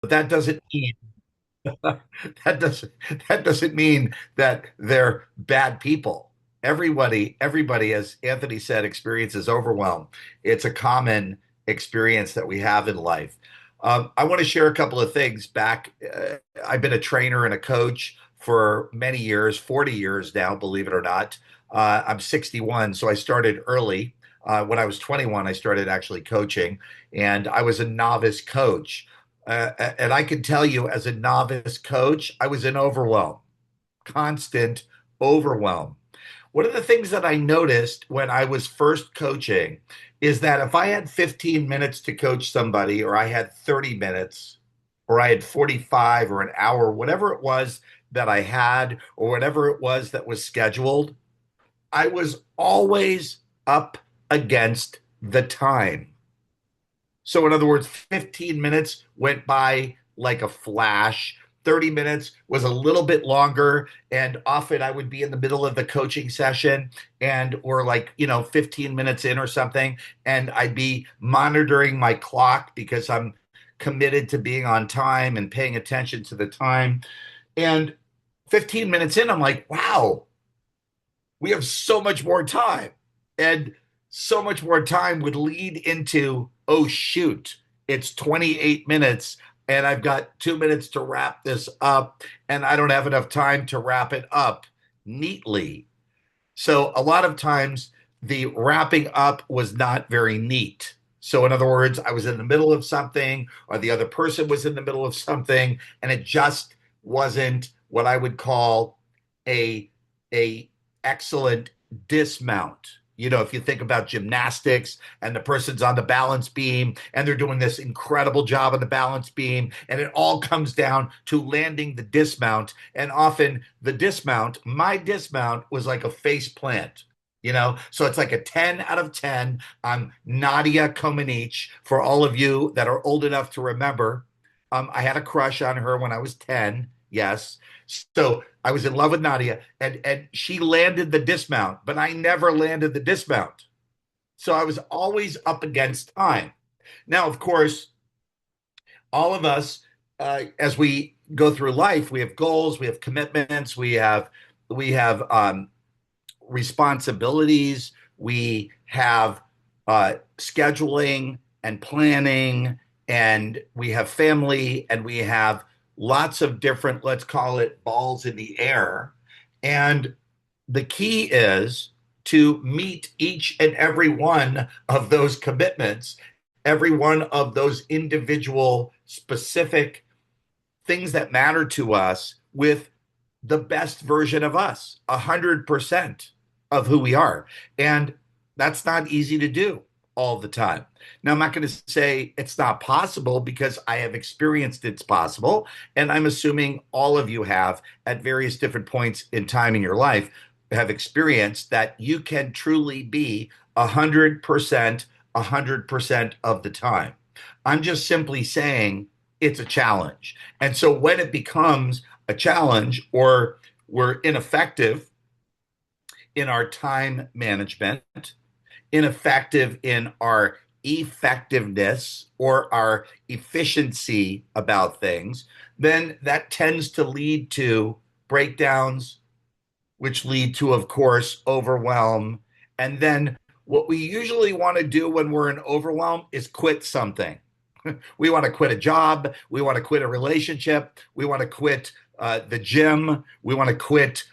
But that doesn't mean that doesn't that doesn't mean that they're bad people. Everybody, as Anthony said, experiences overwhelm. It's a common experience that we have in life. I want to share a couple of things back. I've been a trainer and a coach for many years, 40 years now, believe it or not. I'm 61, so I started early. When I was 21, I started actually coaching, and I was a novice coach. And I can tell you, as a novice coach, I was in overwhelm, constant overwhelm. One of the things that I noticed when I was first coaching is that if I had 15 minutes to coach somebody, or I had 30 minutes, or I had 45 or an hour, whatever it was that I had, or whatever it was that was scheduled, I was always up against the time. So, in other words, 15 minutes went by like a flash. 30 minutes was a little bit longer. And often I would be in the middle of the coaching session and or like, 15 minutes in or something. And I'd be monitoring my clock because I'm committed to being on time and paying attention to the time. And 15 minutes in, I'm like, wow, we have so much more time. And so much more time would lead into, oh, shoot, it's 28 minutes and I've got 2 minutes to wrap this up. And I don't have enough time to wrap it up neatly. So a lot of times the wrapping up was not very neat. So, in other words, I was in the middle of something, or the other person was in the middle of something, and it just wasn't what I would call a a excellent dismount. If you think about gymnastics and the person's on the balance beam and they're doing this incredible job on the balance beam, and it all comes down to landing the dismount. And often the dismount, my dismount was like a face plant. So it's like a 10 out of 10. I'm Nadia Comaneci. For all of you that are old enough to remember, I had a crush on her when I was 10. Yes. So I was in love with Nadia, and she landed the dismount, but I never landed the dismount. So I was always up against time. Now, of course, all of us, as we go through life, we have goals, we have commitments, we have responsibilities, we have scheduling and planning, and we have family, and we have lots of different, let's call it balls in the air. And the key is to meet each and every one of those commitments, every one of those individual specific things that matter to us with the best version of us, 100% of who we are. And that's not easy to do all the time. Now, I'm not going to say it's not possible because I have experienced it's possible. And I'm assuming all of you have at various different points in time in your life have experienced that you can truly be 100%, 100% of the time. I'm just simply saying it's a challenge. And so when it becomes a challenge or we're ineffective in our time management, ineffective in our effectiveness or our efficiency about things, then that tends to lead to breakdowns, which lead to, of course, overwhelm. And then what we usually want to do when we're in overwhelm is quit something. We want to quit a job. We want to quit a relationship. We want to quit the gym. We want to quit,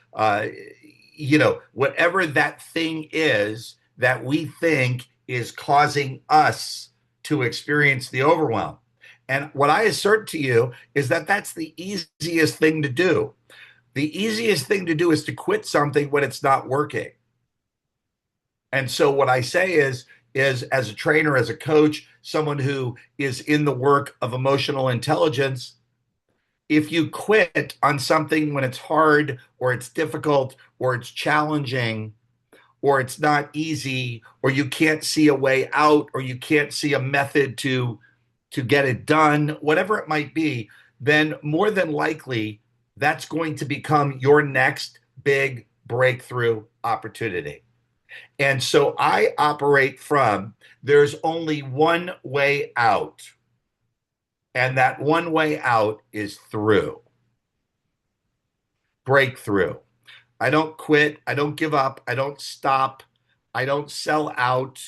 whatever that thing is that we think is causing us to experience the overwhelm. And what I assert to you is that that's the easiest thing to do. The easiest thing to do is to quit something when it's not working. And so what I say is as a trainer, as a coach, someone who is in the work of emotional intelligence, if you quit on something when it's hard or it's difficult or it's challenging or it's not easy or you can't see a way out or you can't see a method to get it done, whatever it might be, then more than likely that's going to become your next big breakthrough opportunity. And so I operate from there's only one way out. And that one way out is through, breakthrough. I don't quit. I don't give up. I don't stop. I don't sell out.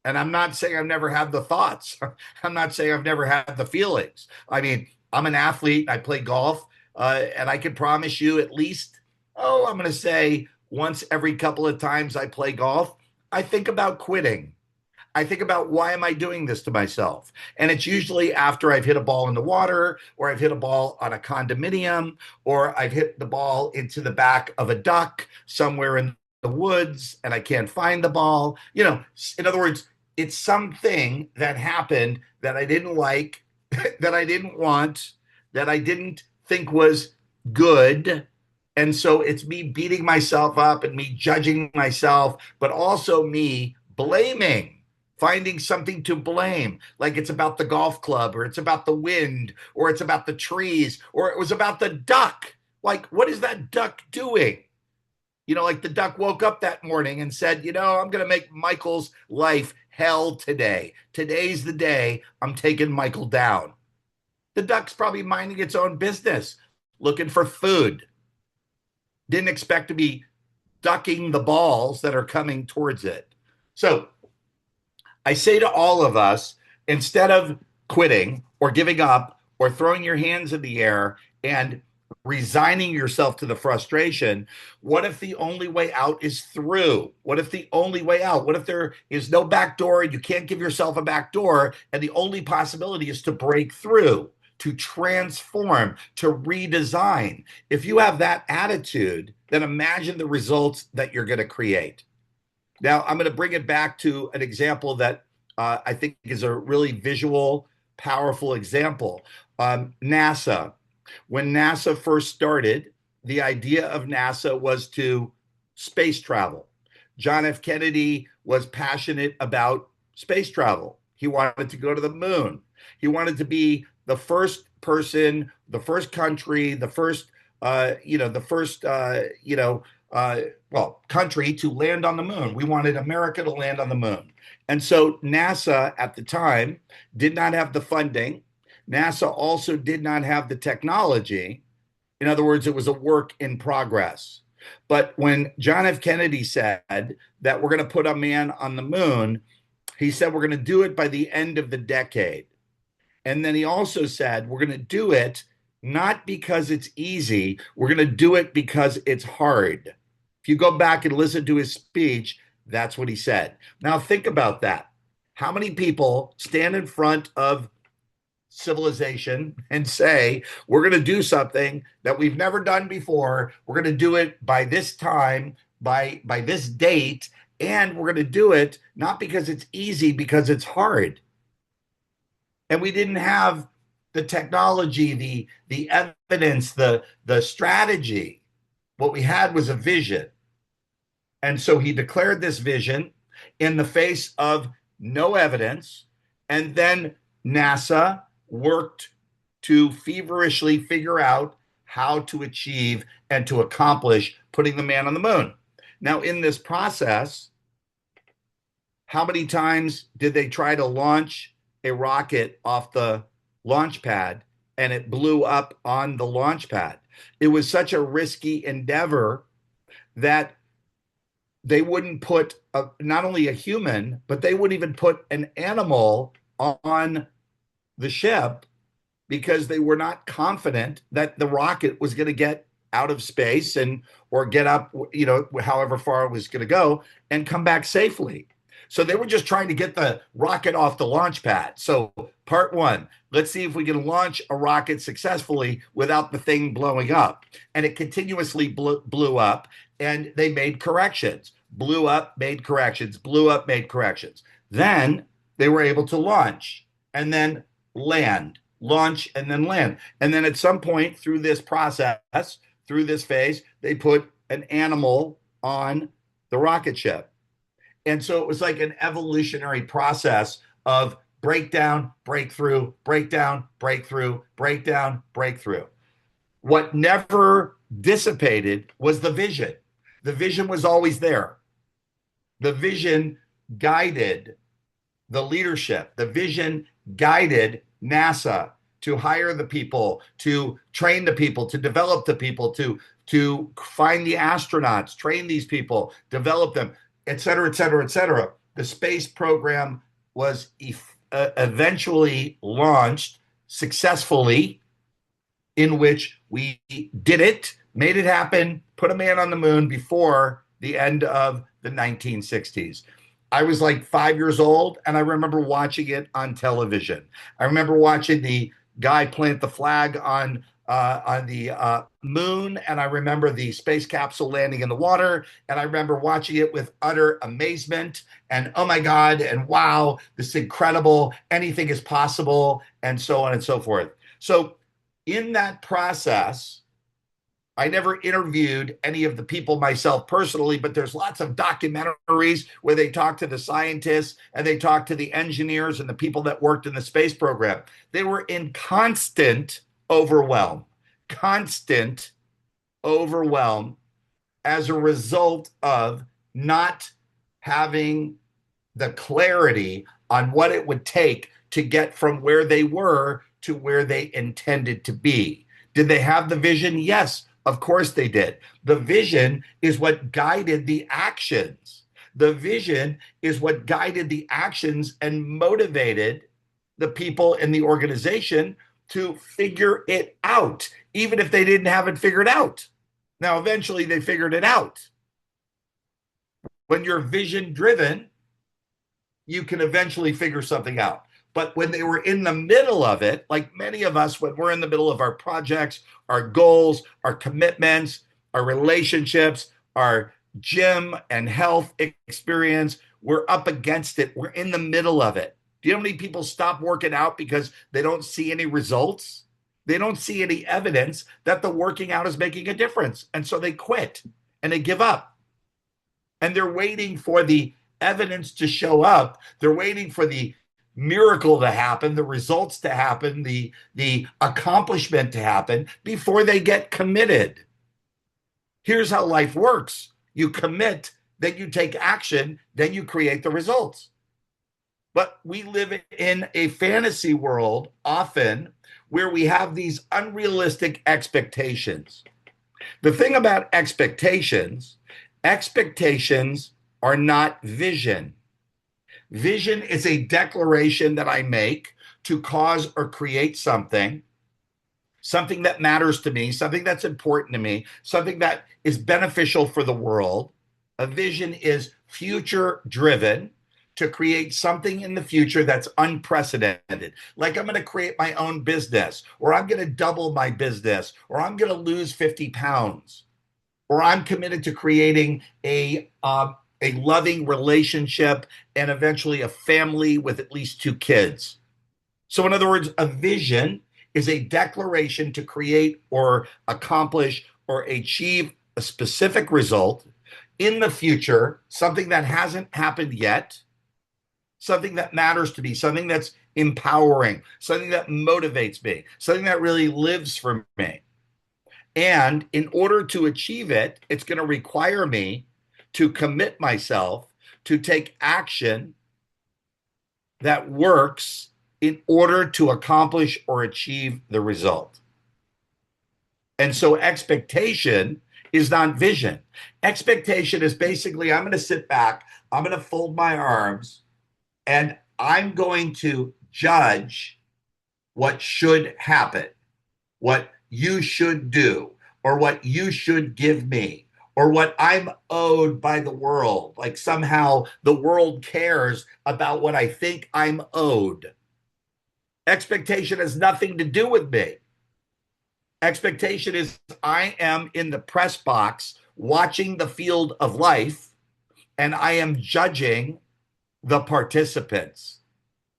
And I'm not saying I've never had the thoughts. I'm not saying I've never had the feelings. I mean, I'm an athlete. I play golf, and I can promise you at least, I'm going to say once every couple of times I play golf, I think about quitting. I think about why am I doing this to myself? And it's usually after I've hit a ball in the water, or I've hit a ball on a condominium, or I've hit the ball into the back of a duck somewhere in the woods and I can't find the ball. In other words, it's something that happened that I didn't like, that I didn't want, that I didn't think was good. And so it's me beating myself up and me judging myself, but also me blaming, finding something to blame, like it's about the golf club, or it's about the wind, or it's about the trees, or it was about the duck. Like, what is that duck doing? Like the duck woke up that morning and said, I'm going to make Michael's life hell today. Today's the day I'm taking Michael down. The duck's probably minding its own business, looking for food. Didn't expect to be ducking the balls that are coming towards it. So I say to all of us, instead of quitting or giving up or throwing your hands in the air and resigning yourself to the frustration, what if the only way out is through? What if the only way out? What if there is no back door? You can't give yourself a back door, and the only possibility is to break through, to transform, to redesign. If you have that attitude, then imagine the results that you're going to create. Now, I'm going to bring it back to an example that I think is a really visual, powerful example. NASA. When NASA first started, the idea of NASA was to space travel. John F. Kennedy was passionate about space travel. He wanted to go to the moon. He wanted to be the first person, the first country, the first, country to land on the moon. We wanted America to land on the moon. And so NASA at the time did not have the funding. NASA also did not have the technology. In other words, it was a work in progress. But when John F. Kennedy said that we're going to put a man on the moon, he said we're going to do it by the end of the decade. And then he also said we're going to do it not because it's easy, we're going to do it because it's hard. If you go back and listen to his speech, that's what he said. Now, think about that. How many people stand in front of civilization and say, we're going to do something that we've never done before. We're going to do it by this time, by this date, and we're going to do it not because it's easy, because it's hard. And we didn't have the technology, the evidence, the strategy. What we had was a vision. And so he declared this vision in the face of no evidence. And then NASA worked to feverishly figure out how to achieve and to accomplish putting the man on the moon. Now, in this process, how many times did they try to launch a rocket off the launch pad and it blew up on the launch pad? It was such a risky endeavor that they wouldn't put not only a human, but they wouldn't even put an animal on the ship because they were not confident that the rocket was going to get out of space and or get up, however far it was going to go and come back safely. So they were just trying to get the rocket off the launch pad. So part one, let's see if we can launch a rocket successfully without the thing blowing up. And it continuously blew up, and they made corrections. Blew up, made corrections, blew up, made corrections. Then they were able to launch and then land, launch and then land. And then at some point through this process, through this phase, they put an animal on the rocket ship. And so it was like an evolutionary process of breakdown, breakthrough, breakdown, breakthrough, breakdown, breakthrough. What never dissipated was the vision. The vision was always there. The vision guided the leadership. The vision guided NASA, to hire the people, to train the people, to develop the people, to find the astronauts, train these people, develop them, et cetera, et cetera, et cetera. The space program was eventually launched successfully, in which we did it, made it happen, put a man on the moon before the end of the 1960s. I was like 5 years old, and I remember watching it on television. I remember watching the guy plant the flag on the moon, and I remember the space capsule landing in the water, and I remember watching it with utter amazement and oh my god, and wow, this is incredible, anything is possible, and so on and so forth. So in that process, I never interviewed any of the people myself personally, but there's lots of documentaries where they talk to the scientists and they talk to the engineers and the people that worked in the space program. They were in constant overwhelm as a result of not having the clarity on what it would take to get from where they were to where they intended to be. Did they have the vision? Yes, of course they did. The vision is what guided the actions. The vision is what guided the actions and motivated the people in the organization to figure it out, even if they didn't have it figured out. Now, eventually they figured it out. When you're vision driven, you can eventually figure something out. But when they were in the middle of it, like many of us, when we're in the middle of our projects, our goals, our commitments, our relationships, our gym and health experience, we're up against it. We're in the middle of it. Do you know how many people stop working out because they don't see any results? They don't see any evidence that the working out is making a difference. And so they quit and they give up. And they're waiting for the evidence to show up. They're waiting for the miracle to happen, the results to happen, the accomplishment to happen before they get committed. Here's how life works. You commit, then you take action, then you create the results. But we live in a fantasy world often where we have these unrealistic expectations. The thing about expectations, expectations are not vision. Vision is a declaration that I make to cause or create something, something that matters to me, something that's important to me, something that is beneficial for the world. A vision is future driven to create something in the future that's unprecedented. Like I'm going to create my own business, or I'm going to double my business, or I'm going to lose 50 pounds, or I'm committed to creating a loving relationship and eventually a family with at least 2 kids. So, in other words, a vision is a declaration to create or accomplish or achieve a specific result in the future, something that hasn't happened yet, something that matters to me, something that's empowering, something that motivates me, something that really lives for me. And in order to achieve it, it's going to require me to commit myself to take action that works in order to accomplish or achieve the result. And so expectation is not vision. Expectation is basically I'm going to sit back, I'm going to fold my arms, and I'm going to judge what should happen, what you should do, or what you should give me, or what I'm owed by the world. Like somehow the world cares about what I think I'm owed. Expectation has nothing to do with me. Expectation is I am in the press box watching the field of life and I am judging the participants,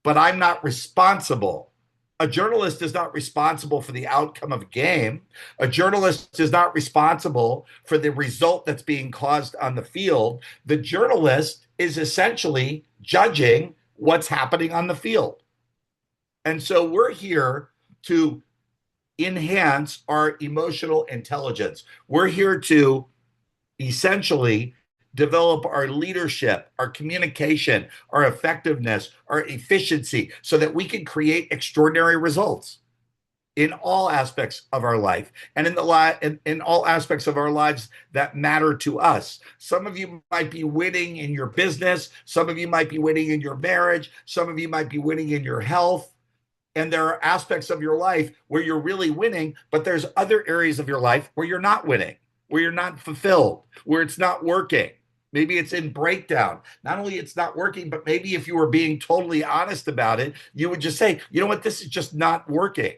but I'm not responsible. A journalist is not responsible for the outcome of a game. A journalist is not responsible for the result that's being caused on the field. The journalist is essentially judging what's happening on the field. And so we're here to enhance our emotional intelligence. We're here to essentially develop our leadership, our communication, our effectiveness, our efficiency, so that we can create extraordinary results in all aspects of our life and in all aspects of our lives that matter to us. Some of you might be winning in your business, some of you might be winning in your marriage, some of you might be winning in your health, and there are aspects of your life where you're really winning, but there's other areas of your life where you're not winning, where you're not fulfilled, where it's not working. Maybe it's in breakdown. Not only it's not working, but maybe if you were being totally honest about it, you would just say, you know what, this is just not working.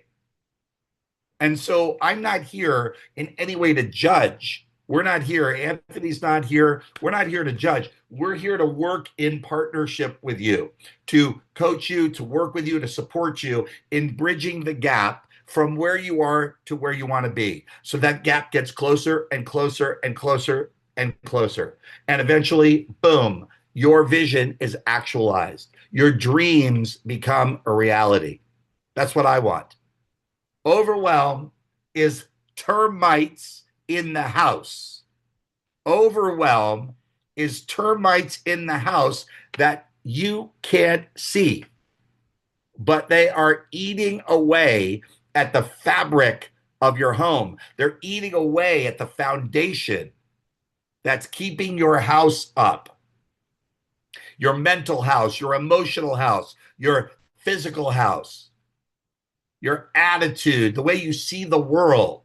And so I'm not here in any way to judge. We're not here. Anthony's not here. We're not here to judge. We're here to work in partnership with you, to coach you, to work with you, to support you in bridging the gap from where you are to where you want to be. So that gap gets closer and closer and closer and closer. And eventually, boom, your vision is actualized. Your dreams become a reality. That's what I want. Overwhelm is termites in the house. Overwhelm is termites in the house that you can't see, but they are eating away at the fabric of your home. They're eating away at the foundation that's keeping your house up, your mental house, your emotional house, your physical house, your attitude, the way you see the world.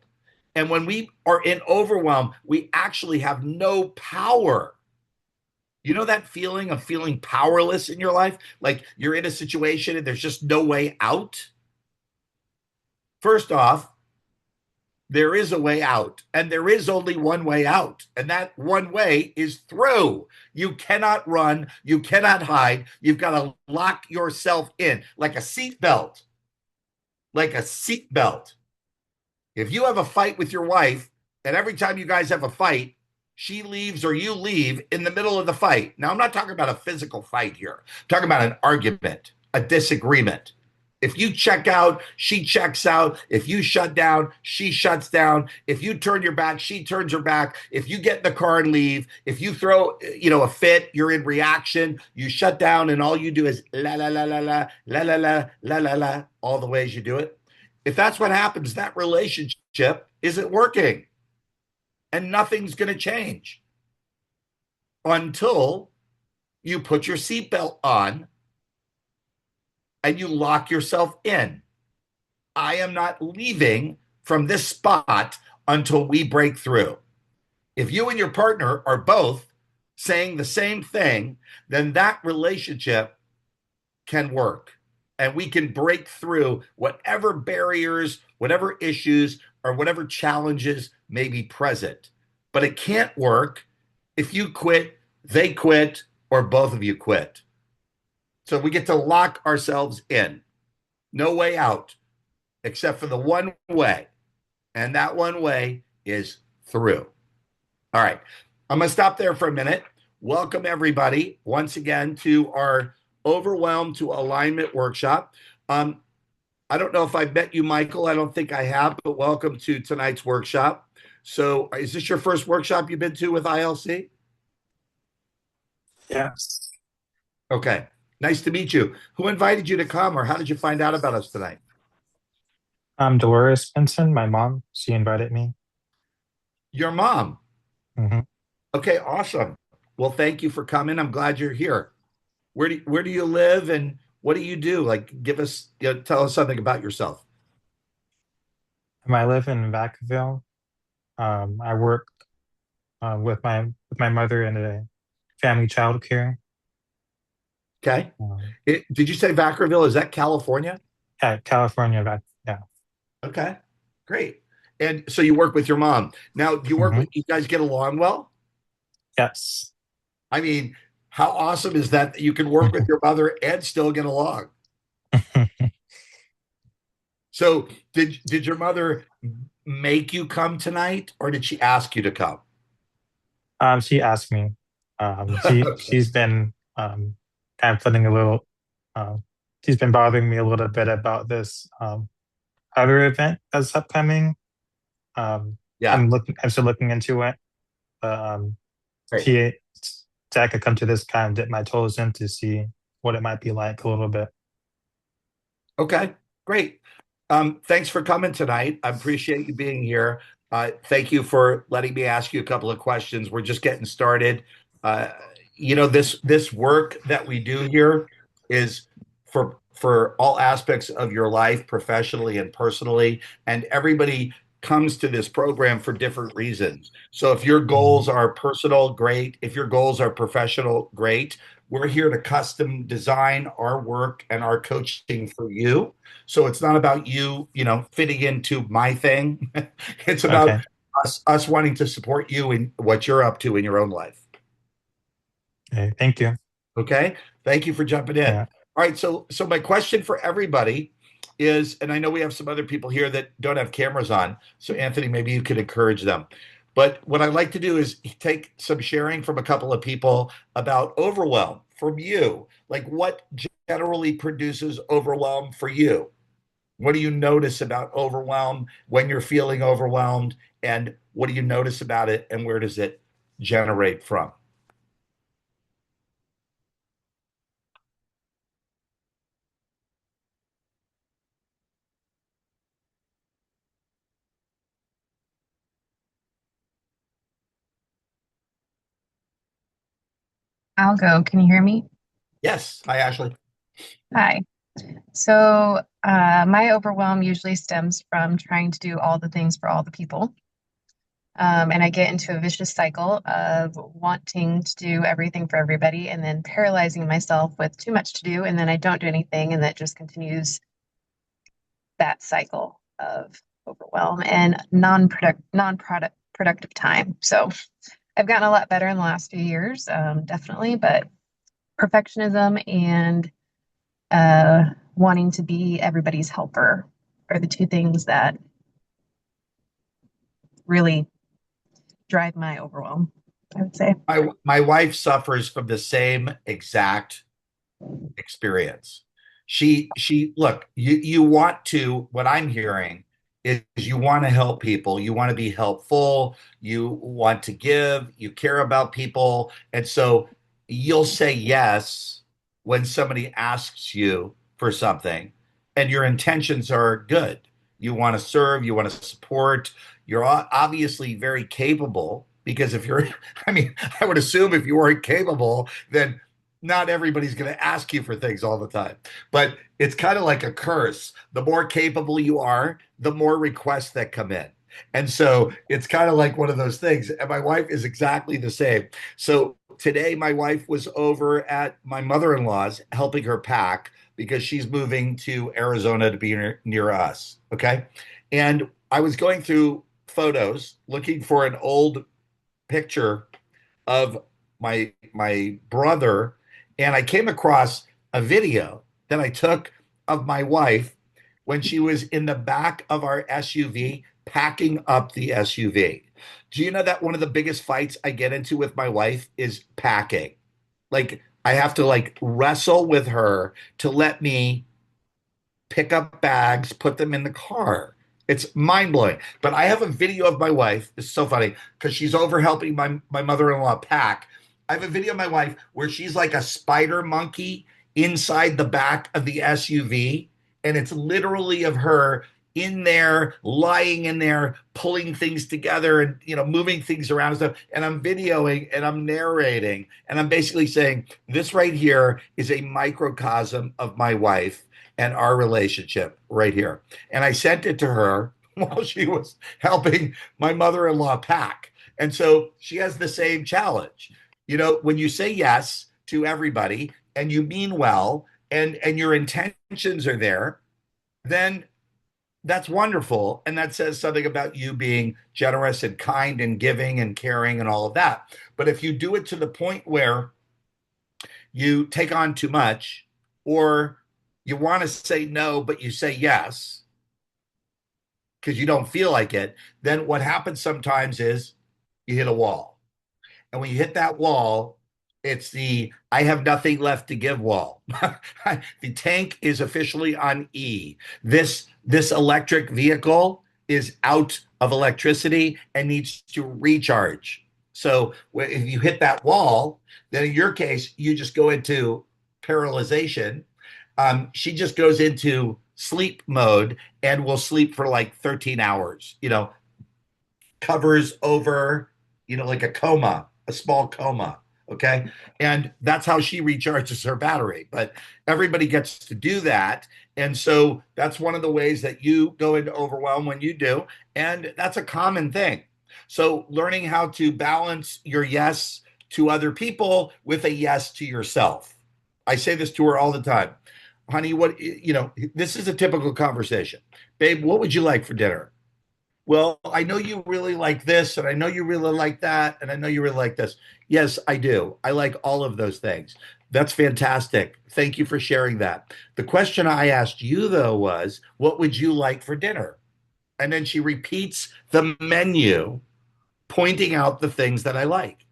And when we are in overwhelm, we actually have no power. You know that feeling of feeling powerless in your life? Like you're in a situation and there's just no way out? First off, there is a way out, and there is only one way out. And that one way is through. You cannot run, you cannot hide. You've got to lock yourself in like a seatbelt, like a seatbelt. If you have a fight with your wife, and every time you guys have a fight, she leaves or you leave in the middle of the fight. Now, I'm not talking about a physical fight here. I'm talking about an argument, a disagreement. If you check out, she checks out. If you shut down, she shuts down. If you turn your back, she turns her back. If you get in the car and leave, if you throw, a fit, you're in reaction, you shut down, and all you do is la la la la la la la la la la la, all the ways you do it. If that's what happens, that relationship isn't working, and nothing's going to change until you put your seatbelt on and you lock yourself in. I am not leaving from this spot until we break through. If you and your partner are both saying the same thing, then that relationship can work. And we can break through whatever barriers, whatever issues, or whatever challenges may be present. But it can't work if you quit, they quit, or both of you quit. So we get to lock ourselves in. No way out except for the one way. And that one way is through. All right. I'm going to stop there for a minute. Welcome, everybody, once again to our Overwhelm to Alignment workshop. I don't know if I've met you, Michael. I don't think I have, but welcome to tonight's workshop. So, is this your first workshop you've been to with ILC? Yes. Okay. Nice to meet you. Who invited you to come, or how did you find out about us tonight? Dolores Benson, my mom, she invited me. Your mom. Hmm. Okay, awesome. Well, thank you for coming. I'm glad you're here. Where do you live, and what do you do? Like, give us, tell us something about yourself. I live in Vacaville. I work with my mother in a family childcare. Okay. Um, Did you say Vacaville? Is that California? yeah, California. Yeah. Okay, great. And so you work with your mom. Now, do Hmm. you guys get along well? Yes. I mean, how awesome is that you can work with your mother and still get along? So, did your mother make you come tonight, or did she ask you to come? She asked me. Okay. She's been kind of putting a little. Um, she's been bothering me a little bit about this other event that's upcoming. Um, Yeah. I'm still looking into it. Great. see it, so I could come to this kind of dip my toes in to see what it might be like a little bit. Okay, great. Thanks for coming tonight. I appreciate you being here. Thank you for letting me ask you a couple of questions. We're just getting started. Uh, this work that we do here is for all aspects of your life, professionally and personally, and everybody comes to this program for different reasons. So if your Mhm. goals are personal, great. If your goals are professional, great. We're here to custom design our work and our coaching for you. So it's not about you, fitting into my thing. It's about Okay. us wanting to support you in what you're up to in your own life. Okay. Thank you. Okay. Thank you for jumping in. Yeah. All right. So my question for everybody is, and I know we have some other people here that don't have cameras on. So Anthony, maybe you could encourage them. But what I'd like to do is take some sharing from a couple of people about overwhelm from you. Like what generally produces overwhelm for you? What do you notice about overwhelm when you're feeling overwhelmed? And what do you notice about it? And where does it generate from? I'll go. Can you hear me? Yes. Hi, Ashley. Hi. So, my overwhelm usually stems from trying to do all the things for all the people. And I get into a vicious cycle of wanting to do everything for everybody and then paralyzing myself with too much to do. And then I don't do anything. And that just continues that cycle of overwhelm and non-product productive time. So I've gotten a lot better in the last few years, definitely, but perfectionism and wanting to be everybody's helper are the two things that really drive my overwhelm, I would say. My wife suffers from the same exact experience. She look, you want to, what I'm hearing is you want to help people, you want to be helpful, you want to give, you care about people, and so you'll say yes when somebody asks you for something and your intentions are good. You want to serve, you want to support, you're obviously very capable because if you're I mean, I would assume if you weren't capable, then not everybody's going to ask you for things all the time. But it's kind of like a curse. The more capable you are, the more requests that come in. And so it's kind of like one of those things. And my wife is exactly the same. So today, my wife was over at my mother in law's helping her pack because she's moving to Arizona to be near us. Okay. And I was going through photos looking for an old picture of my brother, and I came across a video that I took of my wife when she was in the back of our SUV packing up the SUV. Do you know that one of the biggest fights I get into with my wife is packing? Like I have to like wrestle with her to let me pick up bags, put them in the car. It's mind blowing. But I have a video of my wife. It's so funny because she's over helping my mother in law pack. I have a video of my wife where she's like a spider monkey inside the back of the SUV. And it's literally of her in there, lying in there, pulling things together and, moving things around and stuff. And I'm videoing and I'm narrating. And I'm basically saying, this right here is a microcosm of my wife and our relationship right here. And I sent it to her while she was helping my mother in law pack. And so she has the same challenge. When you say yes to everybody and you mean well and your intentions are there, then that's wonderful. And that says something about you being generous and kind and giving and caring and all of that. But if you do it to the point where you take on too much or you want to say no, but you say yes because you don't feel like it, then what happens sometimes is you hit a wall. And when you hit that wall, it's the I have nothing left to give wall. The tank is officially on E. This electric vehicle is out of electricity and needs to recharge. So if you hit that wall, then in your case, you just go into paralyzation. She just goes into sleep mode and will sleep for like 13 hours, covers over, like a coma, a small coma. Okay. And that's how she recharges her battery. But everybody gets to do that. And so that's one of the ways that you go into overwhelm when you do. And that's a common thing. So learning how to balance your yes to other people with a yes to yourself. I say this to her all the time. Honey, this is a typical conversation. Babe, what would you like for dinner? Well, I know you really like this, and I know you really like that, and I know you really like this. Yes, I do. I like all of those things. That's fantastic. Thank you for sharing that. The question I asked you, though, was what would you like for dinner? And then she repeats the menu, pointing out the things that I like.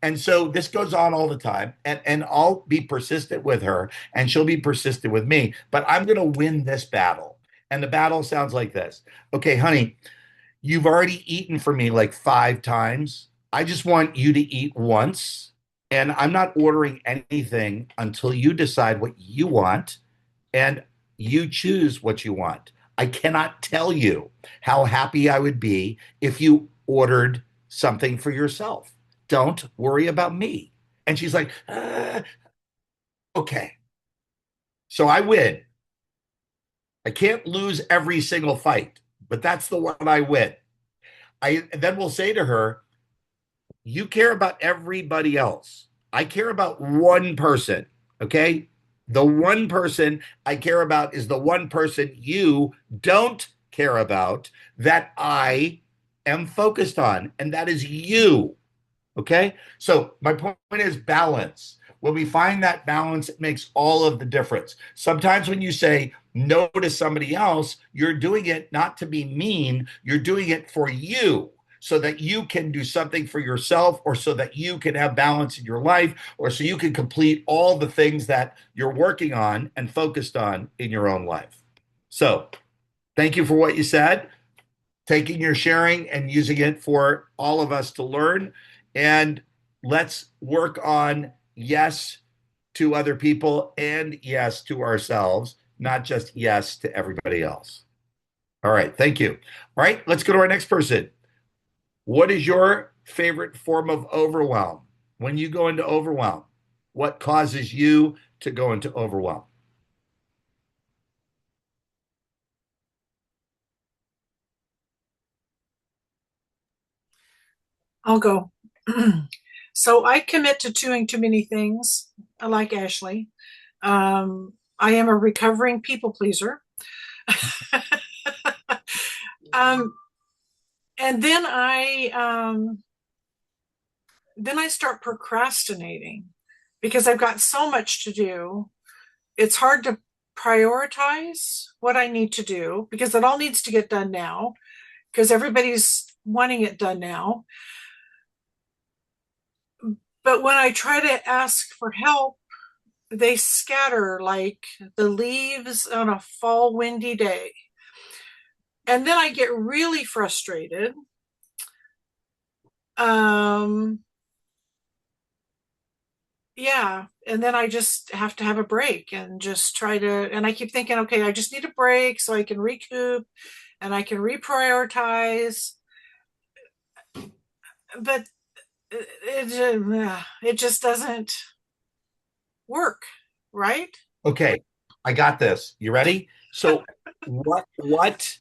And so this goes on all the time, and I'll be persistent with her, and she'll be persistent with me, but I'm going to win this battle. And the battle sounds like this. Okay, honey, you've already eaten for me like 5 times. I just want you to eat once. And I'm not ordering anything until you decide what you want and you choose what you want. I cannot tell you how happy I would be if you ordered something for yourself. Don't worry about me. And she's like, okay. So I win. I can't lose every single fight, but that's the one I win. I then will say to her, you care about everybody else. I care about one person. Okay. The one person I care about is the one person you don't care about that I am focused on, and that is you. Okay. So my point is balance. When we find that balance, it makes all of the difference. Sometimes when you say no to somebody else, you're doing it not to be mean, you're doing it for you so that you can do something for yourself, or so that you can have balance in your life, or so you can complete all the things that you're working on and focused on in your own life. So thank you for what you said, taking your sharing and using it for all of us to learn. And let's work on yes to other people and yes to ourselves, not just yes to everybody else. All right. Thank you. All right. Let's go to our next person. What is your favorite form of overwhelm? When you go into overwhelm, what causes you to go into overwhelm? I'll go. So I commit to doing too many things, like Ashley. I am a recovering people pleaser. um, and then I start procrastinating because I've got so much to do. It's hard to prioritize what I need to do because it all needs to get done now because everybody's wanting it done now. But when I try to ask for help, they scatter like the leaves on a fall windy day. And then I get really frustrated. Um, yeah. And then I just have to have a break and just try to, and I keep thinking, okay, I just need a break so I can recoup and I can reprioritize. But it just doesn't work, right? Okay, I got this. You ready? So what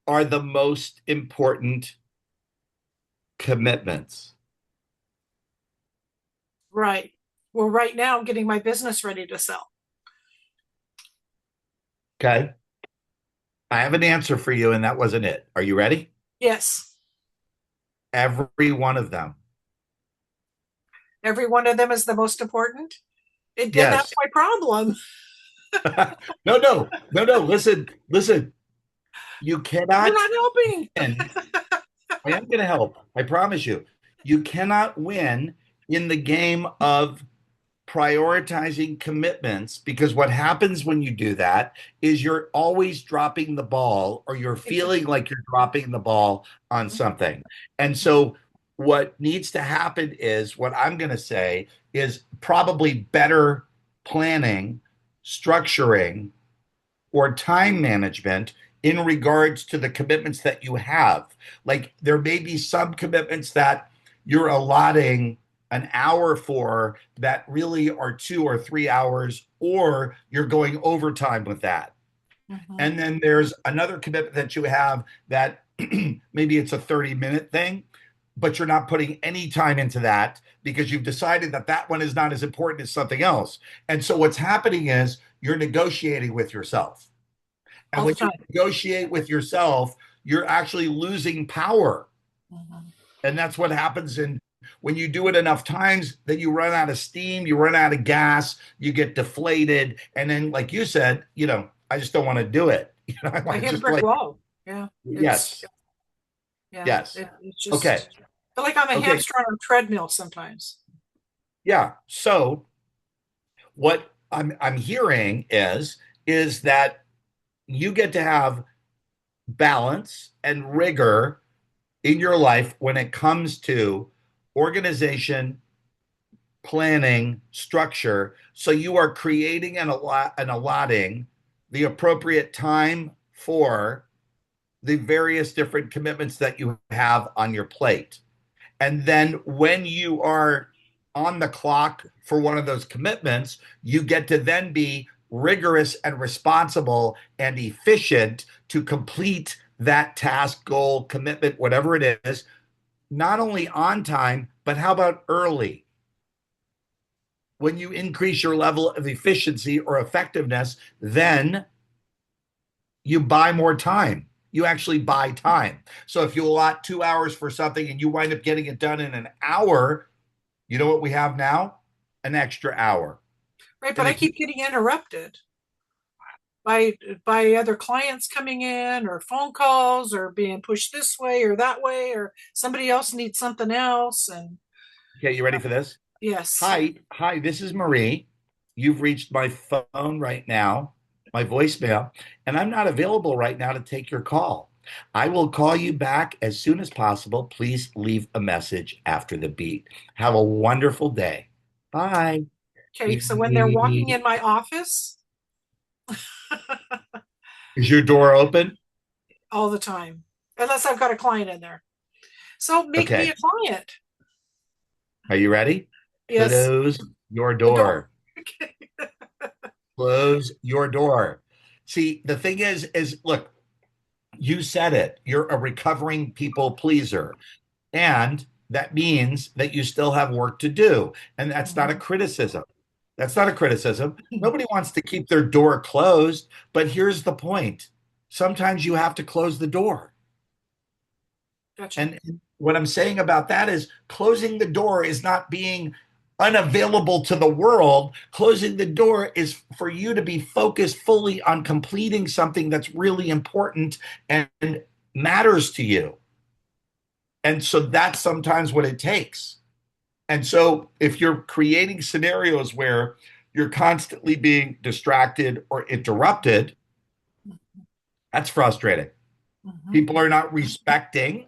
are the most important commitments? Right. Well, right now I'm getting my business ready to sell. Okay. I have an answer for you, and that wasn't it. Are you ready? Yes. Every one of them. Every one of them is the most important. And that's Yes. my problem. No, no, no, no. Listen, listen. You You're cannot not helping. win. I am going to help. I promise you. You cannot win in the game of prioritizing commitments, because what happens when you do that is you're always dropping the ball, or you're feeling Exactly. like you're dropping the ball on something. And so what needs to happen is what I'm going to say is probably better planning, structuring, or time management in regards to the commitments that you have. Like there may be some commitments that you're allotting an hour for that really are 2 or 3 hours, or you're going overtime with that. Mm-hmm. And then there's another commitment that you have that maybe it's a 30-minute thing, but you're not putting any time into that because you've decided that that one is not as important as something else. And so what's happening is you're negotiating with yourself. And All the when you time. negotiate with yourself, you're actually losing power. Mm-hmm. And that's what happens when you do it enough times, then you run out of steam, you run out of gas, you get deflated. And then, like you said, I just don't want to do it. I I want to hit a just brick like, wall. Yeah. yes, Yeah. yes. It's Okay. just I feel like I'm a Okay. hamster on a treadmill sometimes. Yeah. So what I'm hearing is that you get to have balance and rigor in your life when it comes to organization, planning, structure. So you are creating and allotting the appropriate time for the various different commitments that you have on your plate. And then when you are on the clock for one of those commitments, you get to then be rigorous and responsible and efficient to complete that task, goal, commitment, whatever it is, not only on time, but how about early? When you increase your level of efficiency or effectiveness, then you buy more time. You actually buy time. So if you allot 2 hours for something and you wind up getting it done in an hour, you know what we have now? An extra hour. Right. But And I if you, keep getting interrupted by other clients coming in or phone calls or being pushed this way or that way or somebody else needs something else. And okay, you ready for this? yes. Hi, this is Marie. You've reached my phone right now, my voicemail, and I'm not available right now to take your call. I will call you back as soon as possible. Please leave a message after the beep. Have a wonderful day. Bye. Okay. So when they're walking Is in my office your door open? all the time, unless I've got a client in there. So make me Okay. a client. Are you ready? Yes. Close your The door. door. Close your door. See, the thing is look, you said it. You're a recovering people pleaser. And that means that you still have work to do. And that's not a Mhm. criticism. That's not a criticism. Nobody wants to keep their door closed. But here's the point, sometimes you have to close the door. Gotcha. And what I'm saying about that is closing the door is not being unavailable to the world. Closing the door is for you to be focused fully on completing something that's really important and matters to you. And so that's sometimes what it takes. And so if you're creating scenarios where you're constantly being distracted or interrupted, that's frustrating. Mhm. People are not respecting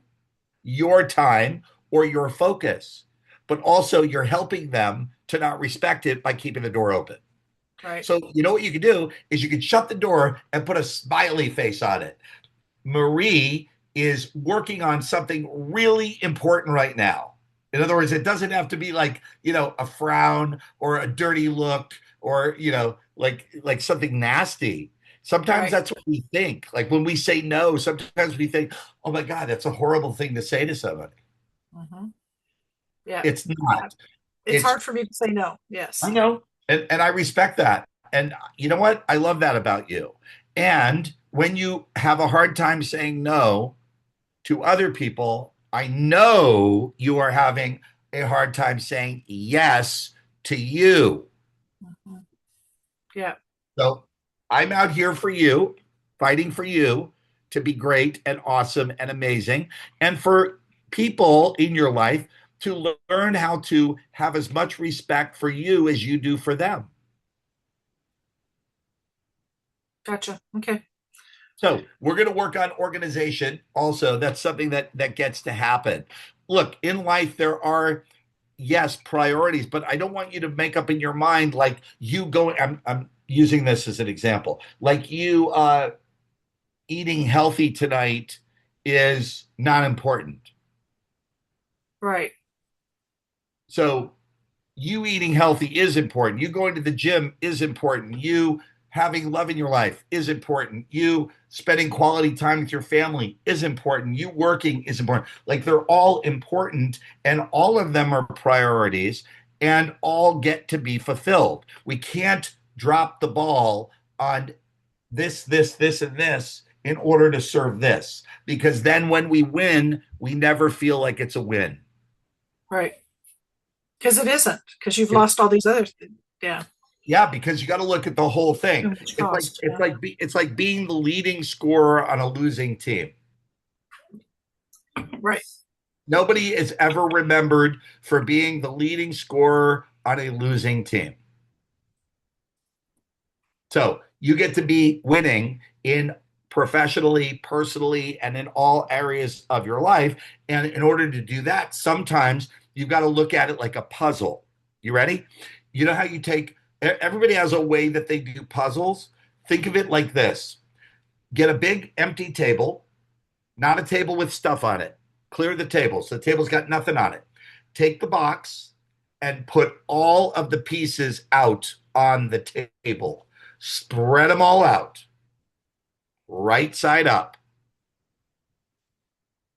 your time or your focus, but also you're helping them to not respect it by keeping the door open. Right. So, you know what you could do is you could shut the door and put a smiley face on it. Marie is working on something really important right now. In other words, it doesn't have to be like, a frown or a dirty look or, like something nasty. Sometimes Right. that's what we think. Like when we say no, sometimes we think, oh my God, that's a horrible thing to say to somebody. Hmm. Yeah. It's Yeah. not. It's It's, hard for me to say no. I Yes. know. And I respect that. And you know what? I love that about you. And when you have a hard time saying no, to other people, I know you are having a hard time saying yes to you. Mhm. Yeah. So I'm out here for you, fighting for you to be great and awesome and amazing, and for people in your life to learn how to have as much respect for you as you do for them. Gotcha. Okay. So we're going to work on organization also. That's something that gets to happen. Look, in life there are, yes, priorities, but I don't want you to make up in your mind like you go. I'm using this as an example, like you eating healthy tonight is not important. Right. So you eating healthy is important. You going to the gym is important. You having love in your life is important. You spending quality time with your family is important. You working is important. Like they're all important, and all of them are priorities, and all get to be fulfilled. We can't drop the ball on this, and this in order to serve this, because then when we win, we never feel like it's a win. Right. Because it isn't, because you've It, lost all these other things. Yeah. Yeah, because you got to look at the whole Too thing. much It's like cost. it's Yeah. like it's like being the leading scorer on a losing team. Right. Nobody is ever remembered for being the leading scorer on a losing team. So you get to be winning in professionally, personally, and in all areas of your life. And in order to do that, sometimes you've got to look at it like a puzzle. You ready? You know how you take, everybody has a way that they do puzzles. Think of it like this: get a big empty table, not a table with stuff on it. Clear the table. So the table's got nothing on it. Take the box and put all of the pieces out on the table. Spread them all out, right side up.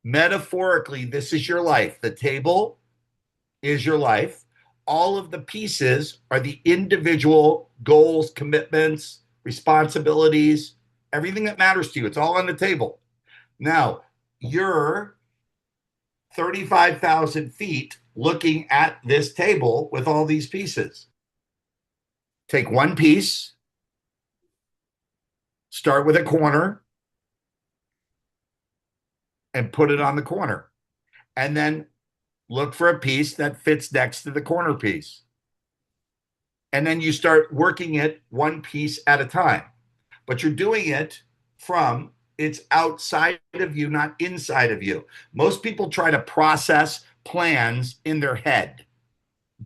Metaphorically, this is your life. The table is your life. All of the pieces are the individual goals, commitments, responsibilities, everything that matters to you. It's all on the table. Now, you're 35,000 feet looking at this table with all these pieces. Take one piece, start with a corner, and put it on the corner. And then look for a piece that fits next to the corner piece. And then you start working it one piece at a time. But you're doing it from it's outside of you, not inside of you. Most people try to process plans in their head.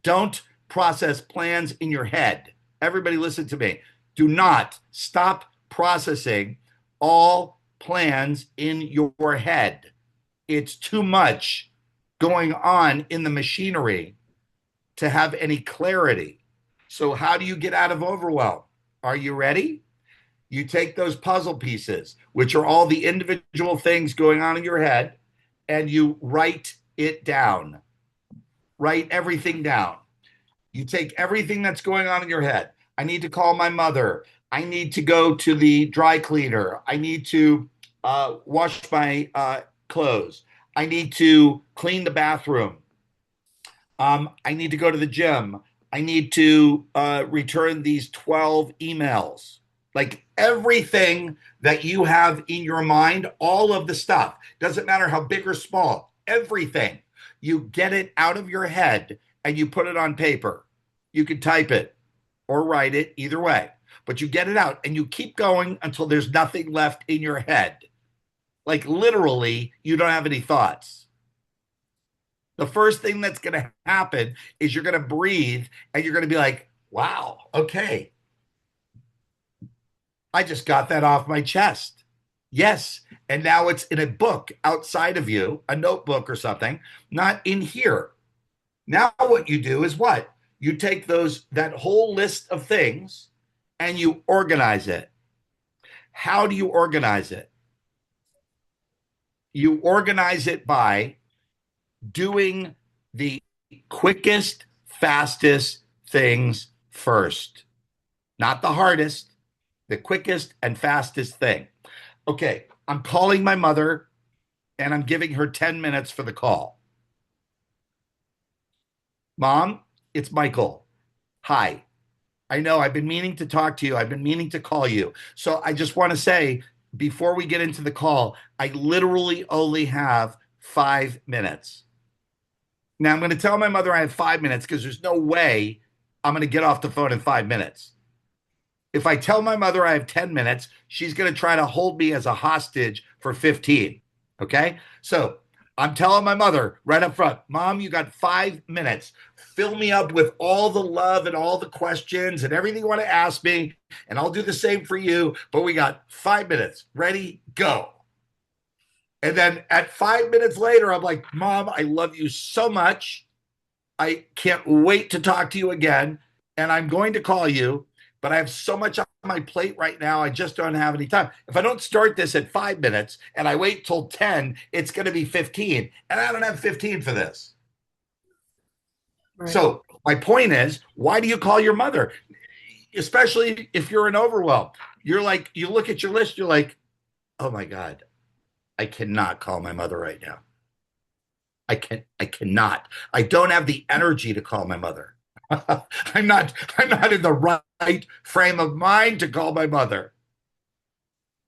Don't process plans in your head. Everybody, listen to me. Do not stop processing all plans in your head. It's too much going on in the machinery to have any clarity. So, how do you get out of overwhelm? Are you ready? You take those puzzle pieces, which are all the individual things going on in your head, and you write it down. Write everything down. You take everything that's going on in your head. I need to call my mother. I need to go to the dry cleaner. I need to wash my clothes. I need to clean the bathroom. I need to go to the gym. I need to return these 12 emails. Like everything that you have in your mind, all of the stuff, doesn't matter how big or small, everything. You get it out of your head and you put it on paper. You can type it or write it, either way, but you get it out and you keep going until there's nothing left in your head. Like literally, you don't have any thoughts. The first thing that's going to happen is you're going to breathe and you're going to be like, wow, okay, I just got that off my chest. Yes. And now it's in a book outside of you, a notebook or something, not in here. Now, what you do is what? You take that whole list of things and you organize it. How do you organize it? You organize it by doing the quickest, fastest things first, not the hardest, the quickest and fastest thing. Okay, I'm calling my mother and I'm giving her 10 minutes for the call. Mom, it's Michael. Hi. I know I've been meaning to talk to you. I've been meaning to call you. So I just want to say before we get into the call, I literally only have 5 minutes. Now I'm going to tell my mother I have 5 minutes because there's no way I'm going to get off the phone in 5 minutes. If I tell my mother I have 10 minutes, she's going to try to hold me as a hostage for 15. Okay. So I'm telling my mother right up front, Mom, you got 5 minutes. Fill me up with all the love and all the questions and everything you want to ask me. And I'll do the same for you. But we got 5 minutes. Ready? Go. And then at 5 minutes later, I'm like, Mom, I love you so much. I can't wait to talk to you again. And I'm going to call you, but I have so much on my plate right now. I just don't have any time. If I don't start this at 5 minutes and I wait till 10, it's going to be 15. And I don't have 15 for this. Right. So my point is, why do you call your mother? Especially if you're in overwhelm. You're like, you look at your list, you're like, oh my God, I cannot call my mother right now. I cannot. I don't have the energy to call my mother. I'm not in the right frame of mind to call my mother.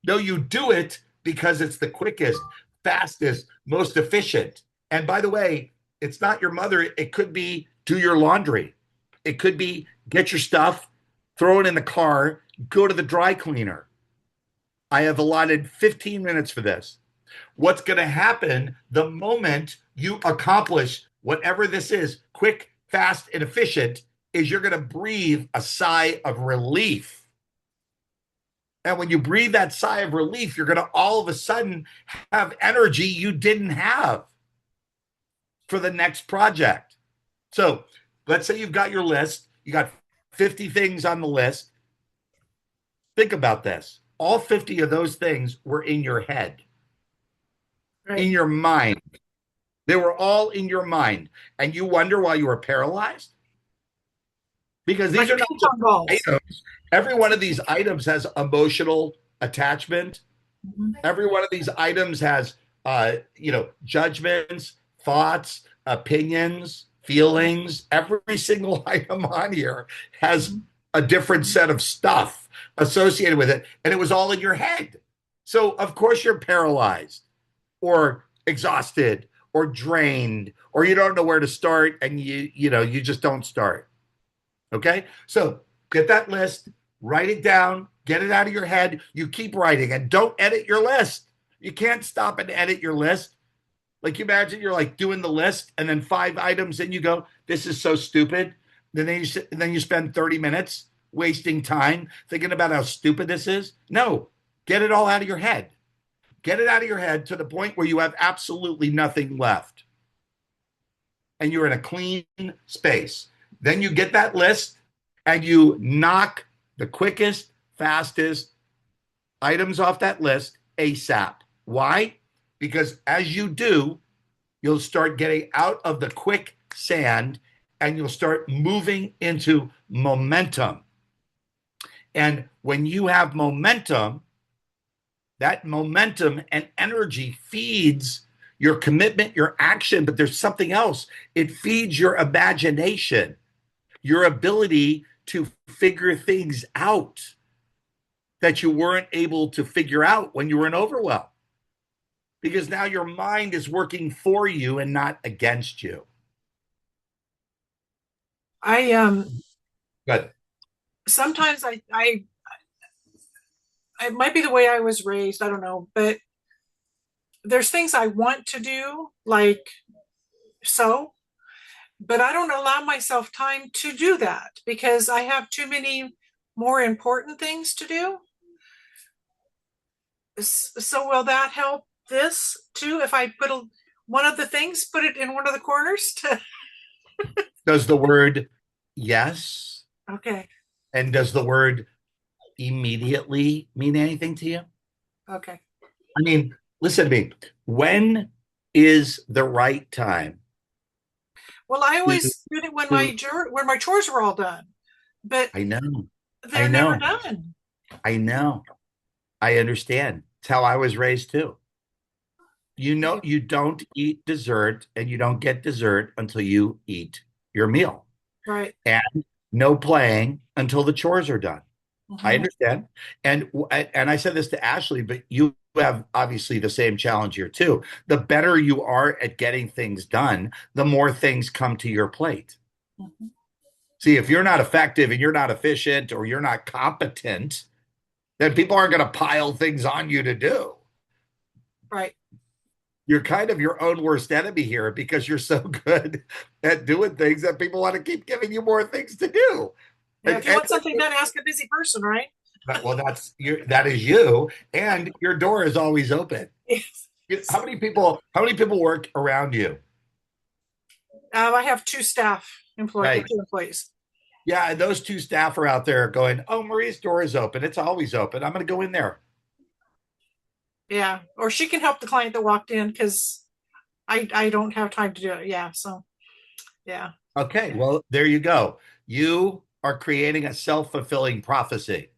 No, you do it because it's the quickest, fastest, most efficient. And by the way, it's not your mother. It could be do your laundry. It could be get your stuff, throw it in the car, go to the dry cleaner. I have allotted 15 minutes for this. What's going to happen the moment you accomplish whatever this is, quick, fast, and efficient, is you're going to breathe a sigh of relief. And when you breathe that sigh of relief, you're going to all of a sudden have energy you didn't have for the next project. So let's say you've got your list, you got 50 things on the list. Think about this. All 50 of those things were in your head, Right. in your mind. They were all in your mind. And you wonder why you were paralyzed? Because these Like are not ping just pong balls. items. Every one of these items has emotional attachment. Mhm. Every one of these items has, judgments, thoughts, opinions, feelings. Every single item on here has a different set of stuff associated with it. And it was all in your head. So, of course, you're paralyzed or exhausted or drained, or you don't know where to start and you just don't start. Okay? So get that list, write it down, get it out of your head. You keep writing and don't edit your list. You can't stop and edit your list. Like you imagine you're like doing the list and then 5 items and you go, this is so stupid. Then you spend 30 minutes wasting time thinking about how stupid this is. No, get it all out of your head. Get it out of your head to the point where you have absolutely nothing left. And you're in a clean space. Then you get that list and you knock the quickest, fastest items off that list ASAP. Why? Because as you do, you'll start getting out of the quicksand and you'll start moving into momentum. And when you have momentum, that momentum and energy feeds your commitment, your action, but there's something else. It feeds your imagination, your ability to figure things out that you weren't able to figure out when you were in overwhelm. Because now your mind is working for you and not against you. I Good. sometimes I it might be the way I was raised, I don't know, but there's things I want to do, like so, but I don't allow myself time to do that because I have too many more important things to do. So will that help this too? If I one of the things, put it in one of the corners to Does the word yes okay, and does the word immediately mean anything to you? okay. I mean, listen to me. When is the right time Well, I to, always did it when to when my chores were all done, but I know, I they're never know, done. I know. I understand. It's how I was raised too. You don't eat dessert and you don't get dessert until you eat your meal. Right. And no playing until the chores are done. I Mhm. understand. And I said this to Ashley, but you have obviously the same challenge here too. The better you are at getting things done, the more things come to your plate. Mhm. See, if you're not effective and you're not efficient or you're not competent, then people aren't going to pile things on you to do. Right. You're kind of your own worst enemy here because you're so good at doing things that people want to keep giving you more things to do. Yeah, if you want something done, ask a busy person, right? Well, that is you, and your door is always open. Yes. How many people work around you? I have two staff employees, Right. two employees. Yeah, and those two staff are out there going, "Oh, Marie's door is open. It's always open. I'm going to go in there." Yeah, or she can help the client that walked in because I don't have time to do it. Yeah, so yeah. Okay, well, there you go. You are creating a self-fulfilling prophecy.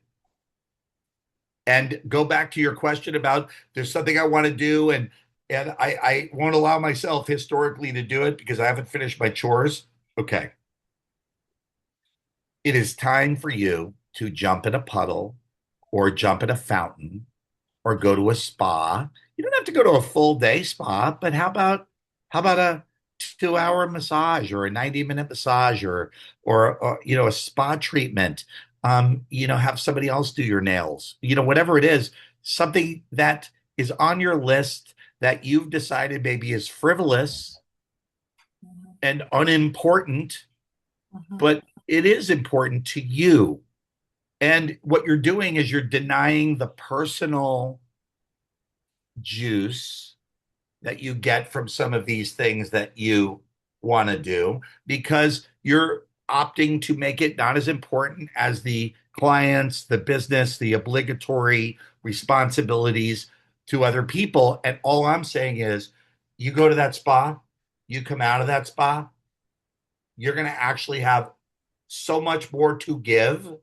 And go back to your question about there's something I want to do, and I won't allow myself historically to do it because I haven't finished my chores. Okay. It is time for you to jump in a puddle or jump in a fountain or go to a spa. You don't have to go to a full day spa, but how about a 2 hour massage or a 90-minute massage or a spa treatment. Have somebody else do your nails. Whatever it is, something that is on your list that you've decided maybe is frivolous and unimportant, Mhm. but it is important to you. And what you're doing is you're denying the personal juice that you get from some of these things that you want to do because you're opting to make it not as important as the clients, the business, the obligatory responsibilities to other people. And all I'm saying is you go to that spa, you come out of that spa, you're going to actually have so much more to give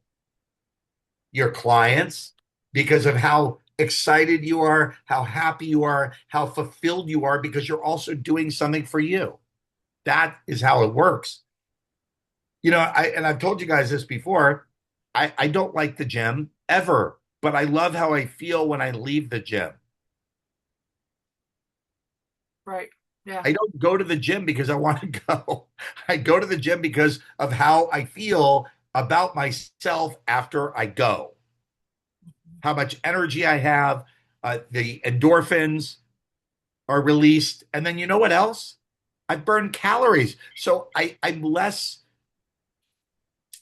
your clients because of how excited you are, how happy you are, how fulfilled you are, because you're also doing something for you. That is how it works. I've told you guys this before. I don't like the gym ever, but I love how I feel when I leave the gym. Right. Yeah. I don't go to the gym because I want to go. I go to the gym because of how I feel about myself after I go. How much energy I have, the endorphins are released. And then you know what else? I burn calories. So I'm less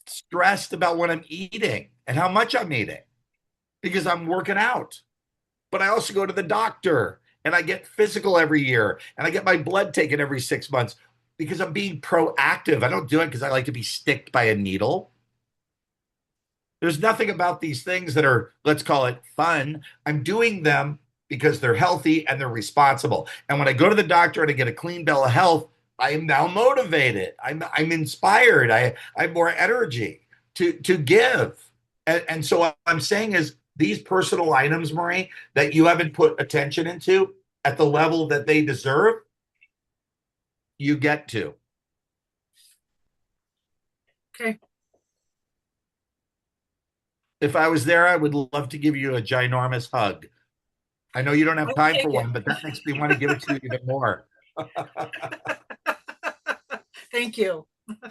stressed about what I'm eating and how much I'm eating because I'm working out. But I also go to the doctor and I get physical every year and I get my blood taken every 6 months because I'm being proactive. I don't do it because I like to be sticked by a needle. There's nothing about these things that are, let's call it fun. I'm doing them because they're healthy and they're responsible. And when I go to the doctor and I get a clean bill of health, I am now motivated. I'm inspired. I have more energy to give. And so what I'm saying is these personal items, Marie, that you haven't put attention into at the level that they deserve, you get to. Okay. If I was there, I would love to give you a ginormous hug. I know you don't have I'll time for take it. one, but that makes me want to give it to you even more. Thank you.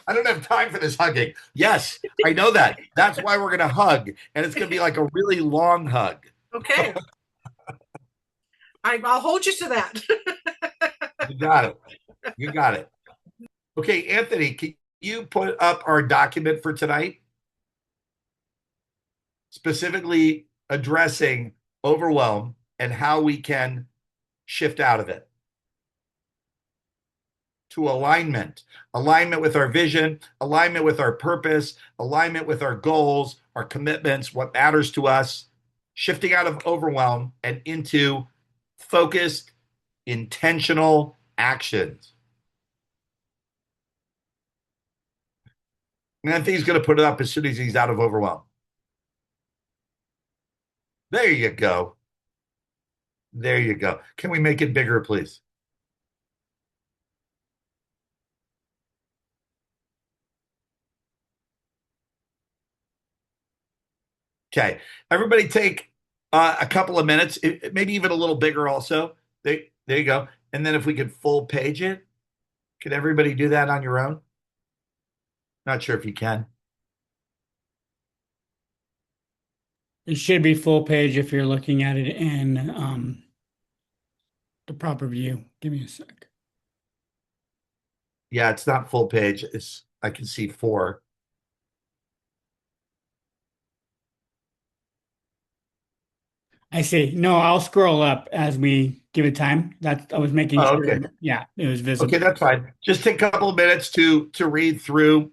I don't have time for this hugging. Yes, I know that. That's why we're going to hug. And it's going to be like a really long hug. Okay. I'll hold you to that. You got it. You got it. Okay, Anthony, can you put up our document for tonight? Specifically addressing overwhelm and how we can shift out of it to alignment with our vision, alignment with our purpose, alignment with our goals, our commitments, what matters to us, shifting out of overwhelm and into focused, intentional actions. And I think he's going to put it up as soon as he's out of overwhelm. There you go. There you go. Can we make it bigger, please? Okay. Everybody take a couple of minutes, maybe even a little bigger also. There you go. And then if we could full page it, could everybody do that on your own? Not sure if you can. It should be full page if you're looking at it in the proper view. Give me a sec. Yeah, it's not full page. It's I can see four. I see. No, I'll scroll up as we give it time. That's I was making Oh, sure. okay. Yeah, it was Okay, visible. that's fine. Just take a couple of minutes to read through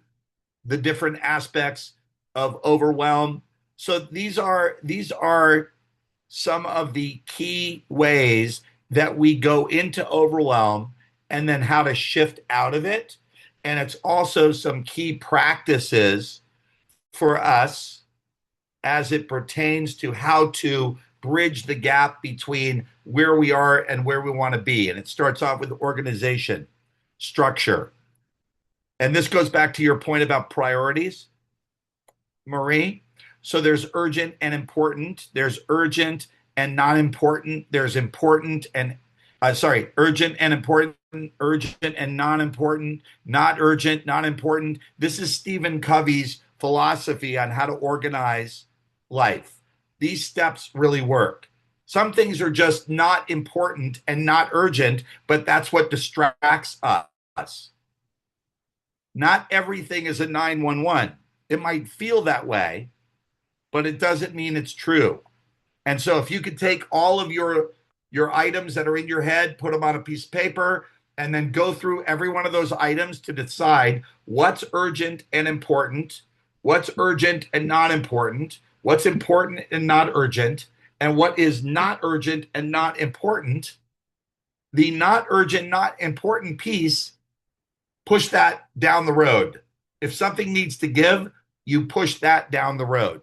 the different aspects of overwhelm. So these are some of the key ways that we go into overwhelm and then how to shift out of it. And it's also some key practices for us as it pertains to how to bridge the gap between where we are and where we want to be. And it starts off with organization, structure. And this goes back to your point about priorities, Marie. So there's urgent and important. There's urgent and not important. There's important and urgent and important, urgent and non important, not urgent, not important. This is Stephen Covey's philosophy on how to organize life. These steps really work. Some things are just not important and not urgent, but that's what distracts us. Not everything is a 911. It might feel that way, but it doesn't mean it's true. And so if you could take all of your items that are in your head, put them on a piece of paper, and then go through every one of those items to decide what's urgent and important, what's urgent and not important, what's important and not urgent, and what is not urgent and not important. The not urgent, not important piece, push that down the road. If something needs to give, you push that down the road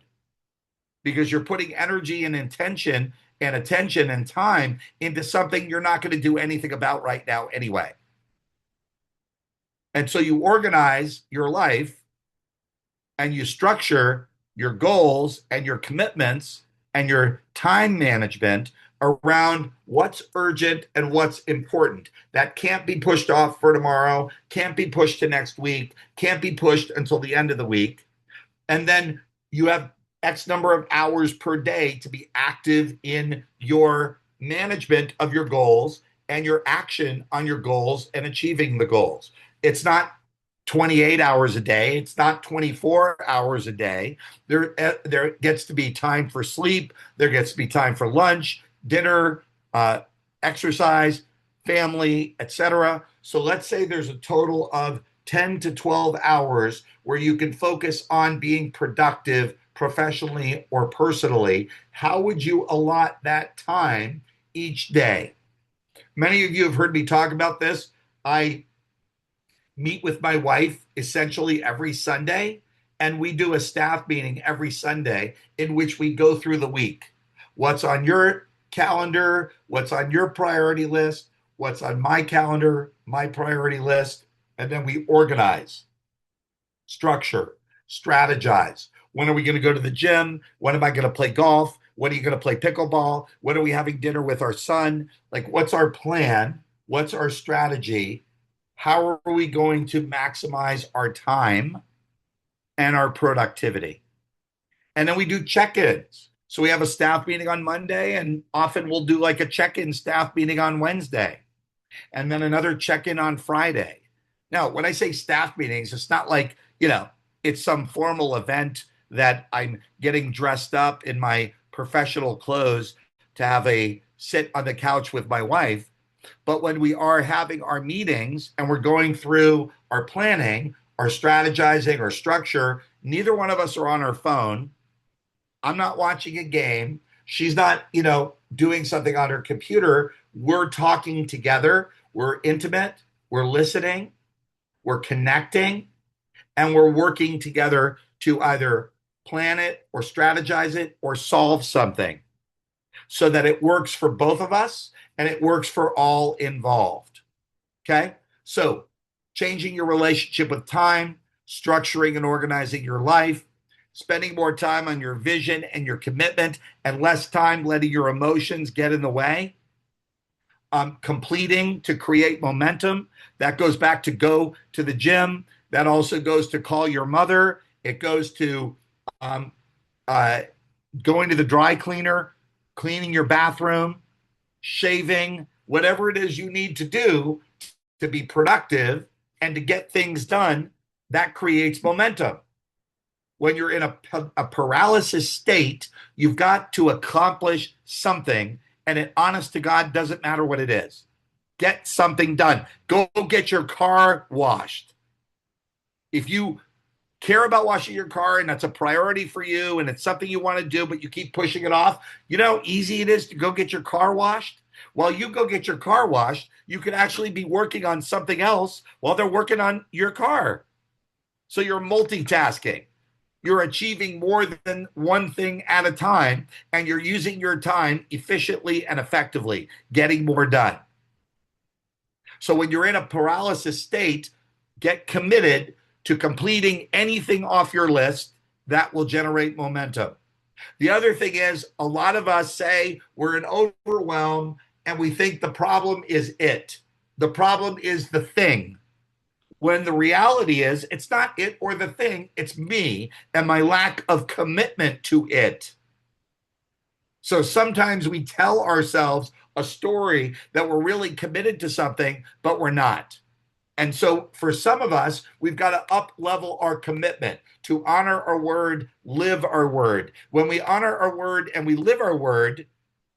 because you're putting energy and intention and attention and time into something you're not going to do anything about right now anyway. And so you organize your life and you structure your goals and your commitments and your time management around what's urgent and what's important. That can't be pushed off for tomorrow, can't be pushed to next week, can't be pushed until the end of the week. And then you have X number of hours per day to be active in your management of your goals and your action on your goals and achieving the goals. It's not 28 hours a day. It's not 24 hours a day. There gets to be time for sleep. There gets to be time for lunch, dinner, exercise, family, etc. So let's say there's a total of 10 to 12 hours where you can focus on being productive professionally or personally. How would you allot that time each day? Many of you have heard me talk about this. I meet with my wife essentially every Sunday, and we do a staff meeting every Sunday in which we go through the week. What's on your calendar? What's on your priority list? What's on my calendar, my priority list? And then we organize, structure, strategize. When are we going to go to the gym? When am I going to play golf? When are you going to play pickleball? When are we having dinner with our son? Like, what's our plan? What's our strategy? How are we going to maximize our time and our productivity? And then we do check ins. So we have a staff meeting on Monday, and often we'll do like a check in staff meeting on Wednesday, and then another check in on Friday. Now, when I say staff meetings, it's not like, it's some formal event that I'm getting dressed up in my professional clothes to have a sit on the couch with my wife. But when we are having our meetings and we're going through our planning, our strategizing, our structure, neither one of us are on our phone. I'm not watching a game. She's not, doing something on her computer. We're talking together. We're intimate. We're listening. We're connecting. And we're working together to either plan it or strategize it or solve something so that it works for both of us and it works for all involved. Okay? So, changing your relationship with time, structuring and organizing your life, spending more time on your vision and your commitment, and less time letting your emotions get in the way. Completing to create momentum. That goes back to go to the gym. That also goes to call your mother. It goes to um, uh, going to the dry cleaner, cleaning your bathroom, shaving, whatever it is you need to do to be productive and to get things done. That creates momentum. When you're in a paralysis state, you've got to accomplish something, and it, honest to God, doesn't matter what it is. Get something done. Go get your car washed. If you care about washing your car and that's a priority for you and it's something you want to do, but you keep pushing it off, you know how easy it is to go get your car washed? While you go get your car washed, you could actually be working on something else while they're working on your car. So you're multitasking. You're achieving more than one thing at a time, and you're using your time efficiently and effectively, getting more done. So when you're in a paralysis state, get committed to completing anything off your list that will generate momentum. The other thing is, a lot of us say we're in overwhelm and we think the problem is it. The problem is the thing. When the reality is, it's not it or the thing, it's me and my lack of commitment to it. So sometimes we tell ourselves a story that we're really committed to something, but we're not. And so for some of us, we've got to up level our commitment to honor our word, live our word. When we honor our word and we live our word,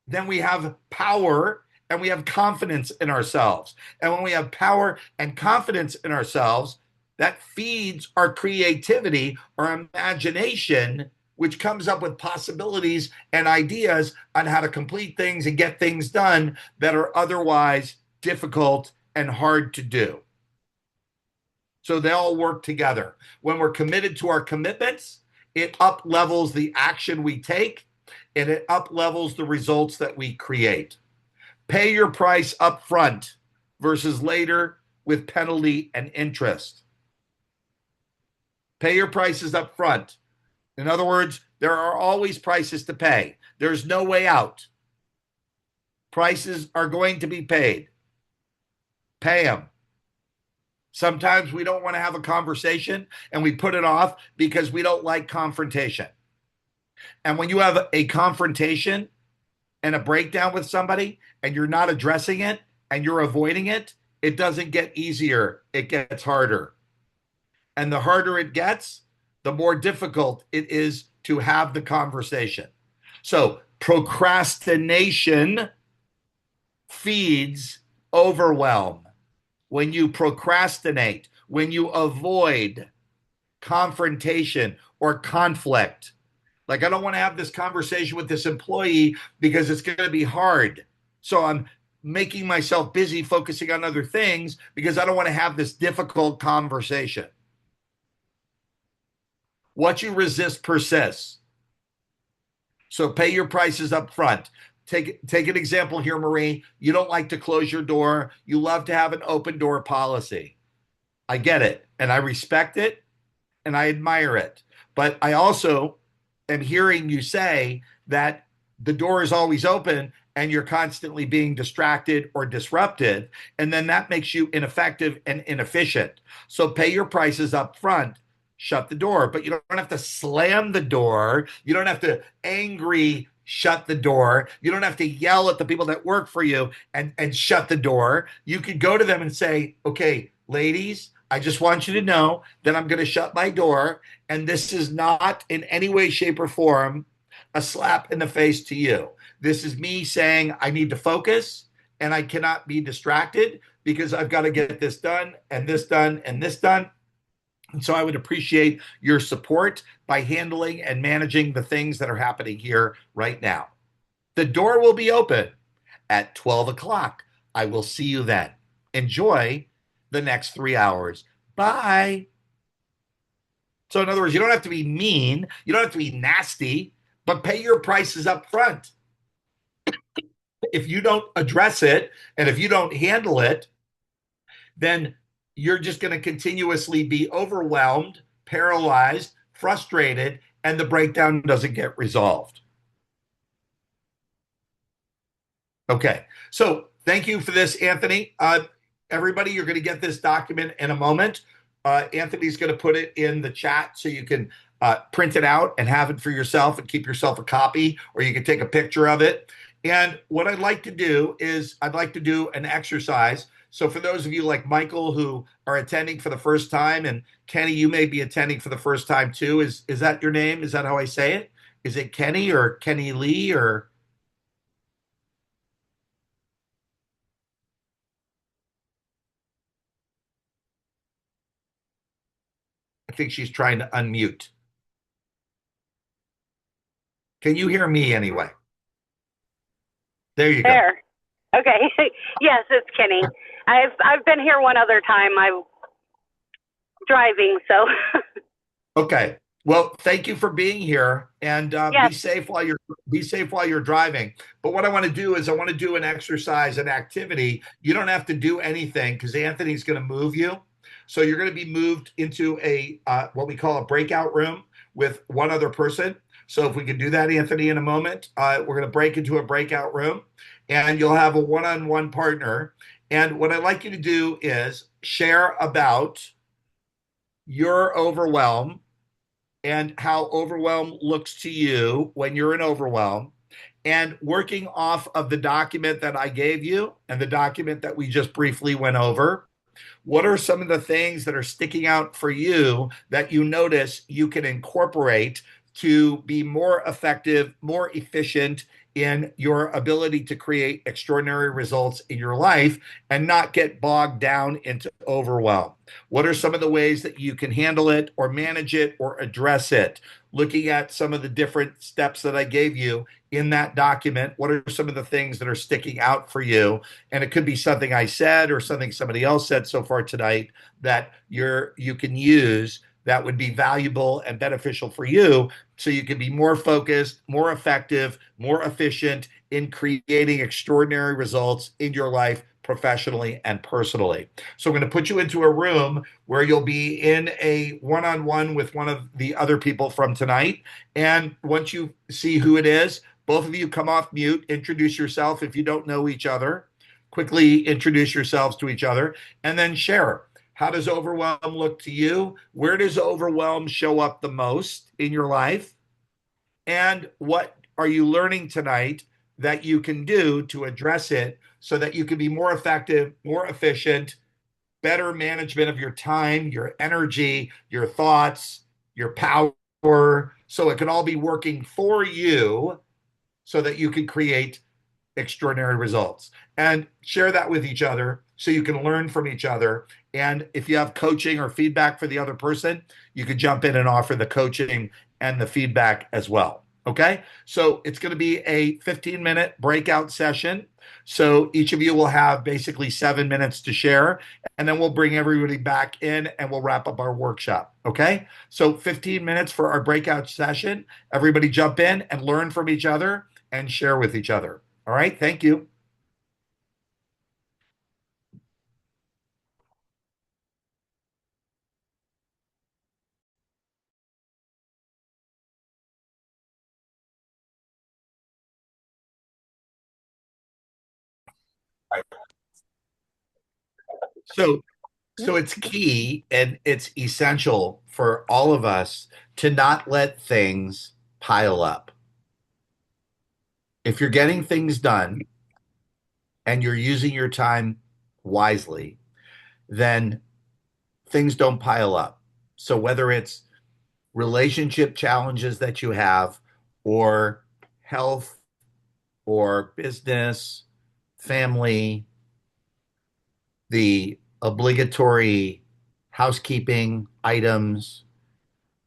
then we have power and we have confidence in ourselves. And when we have power and confidence in ourselves, that feeds our creativity, our imagination, which comes up with possibilities and ideas on how to complete things and get things done that are otherwise difficult and hard to do. So they all work together. When we're committed to our commitments, it up levels the action we take and it up levels the results that we create. Pay your price up front versus later with penalty and interest. Pay your prices up front. In other words, there are always prices to pay. There's no way out. Prices are going to be paid. Pay them. Sometimes we don't want to have a conversation and we put it off because we don't like confrontation. And when you have a confrontation and a breakdown with somebody and you're not addressing it and you're avoiding it, it doesn't get easier. It gets harder. And the harder it gets, the more difficult it is to have the conversation. So procrastination feeds overwhelm. When you procrastinate, when you avoid confrontation or conflict, like I don't want to have this conversation with this employee because it's going to be hard. So I'm making myself busy focusing on other things because I don't want to have this difficult conversation. What you resist persists. So pay your prices up front. Take an example here, Marie. You don't like to close your door. You love to have an open door policy. I get it, and I respect it, and I admire it. But I also am hearing you say that the door is always open and you're constantly being distracted or disrupted, and then that makes you ineffective and inefficient. So pay your prices up front. Shut the door, but you don't have to slam the door. You don't have to angry shut the door. You don't have to yell at the people that work for you and shut the door. You could go to them and say, okay, ladies, I just want you to know that I'm going to shut my door. And this is not in any way, shape, or form a slap in the face to you. This is me saying I need to focus and I cannot be distracted because I've got to get this done and this done and this done. And so I would appreciate your support by handling and managing the things that are happening here right now. The door will be open at 12 o'clock. I will see you then. Enjoy the next 3 hours. Bye. So, in other words, you don't have to be mean, you don't have to be nasty, but pay your prices up front. If you don't address it and if you don't handle it, then you're just going to continuously be overwhelmed, paralyzed, frustrated, and the breakdown doesn't get resolved. Okay, so thank you for this, Anthony. Everybody, you're going to get this document in a moment. Anthony's going to put it in the chat so you can print it out and have it for yourself and keep yourself a copy, or you can take a picture of it. And what I'd like to do is I'd like to do an exercise. So for those of you like Michael who are attending for the first time, and Kenny, you may be attending for the first time too. Is that your name? Is that how I say it? Is it Kenny or Kenny Lee or? I think she's trying to unmute. Can you hear me anyway? There you go. There. Okay. Yes, it's Kenny. I've been here one other time. I'm driving, so Okay. Well, thank you for being here, and yes. be safe while you're driving. But what I want to do is I want to do an exercise, an activity. You don't have to do anything because Anthony's going to move you. So you're going to be moved into a what we call a breakout room with one other person. So if we can do that, Anthony, in a moment, we're going to break into a breakout room, and you'll have a one-on-one partner. And what I'd like you to do is share about your overwhelm and how overwhelm looks to you when you're in overwhelm, and working off of the document that I gave you and the document that we just briefly went over. What are some of the things that are sticking out for you that you notice you can incorporate to be more effective, more efficient in your ability to create extraordinary results in your life and not get bogged down into overwhelm? What are some of the ways that you can handle it or manage it or address it? Looking at some of the different steps that I gave you in that document, what are some of the things that are sticking out for you? And it could be something I said or something somebody else said so far tonight that you can use that would be valuable and beneficial for you, so you can be more focused, more effective, more efficient in creating extraordinary results in your life professionally and personally. So I'm going to put you into a room where you'll be in a one-on-one with one of the other people from tonight. And once you see who it is, both of you come off mute, introduce yourself if you don't know each other, quickly introduce yourselves to each other, and then share. How does overwhelm look to you? Where does overwhelm show up the most in your life? And what are you learning tonight that you can do to address it so that you can be more effective, more efficient, better management of your time, your energy, your thoughts, your power, so it can all be working for you so that you can create extraordinary results, and share that with each other so you can learn from each other. And if you have coaching or feedback for the other person, you can jump in and offer the coaching and the feedback as well. Okay, so it's going to be a 15-minute breakout session. So each of you will have basically 7 minutes to share, and then we'll bring everybody back in and we'll wrap up our workshop. Okay, so 15 minutes for our breakout session. Everybody jump in and learn from each other and share with each other. All right, thank you. So, so it's key and it's essential for all of us to not let things pile up. If you're getting things done and you're using your time wisely, then things don't pile up. So whether it's relationship challenges that you have, or health, or business, family, the obligatory housekeeping items,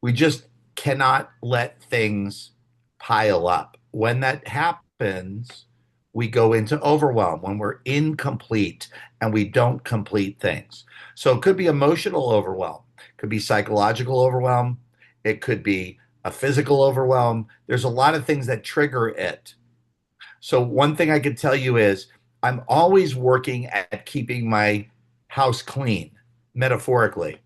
we just cannot let things pile up. When that happens, we go into overwhelm when we're incomplete and we don't complete things. So it could be emotional overwhelm, it could be psychological overwhelm, it could be a physical overwhelm. There's a lot of things that trigger it. So one thing I can tell you is I'm always working at keeping my house clean, metaphorically.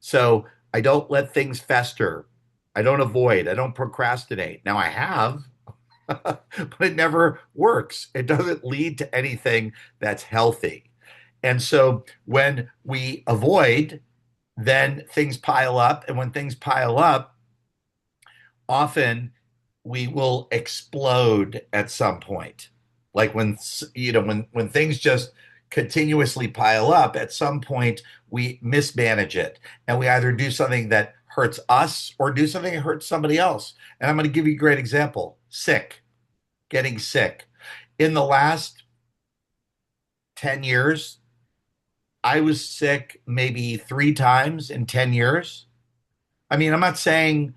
So I don't let things fester. I don't avoid. I don't procrastinate. Now I have, but it never works. It doesn't lead to anything that's healthy. And so when we avoid, then things pile up. And when things pile up, often we will explode at some point. Like when things just continuously pile up, at some point we mismanage it and we either do something that hurts us or do something that hurts somebody else. And I'm going to give you a great example. Getting sick. In the last 10 years, I was sick maybe 3 times in 10 years. I mean, I'm not saying,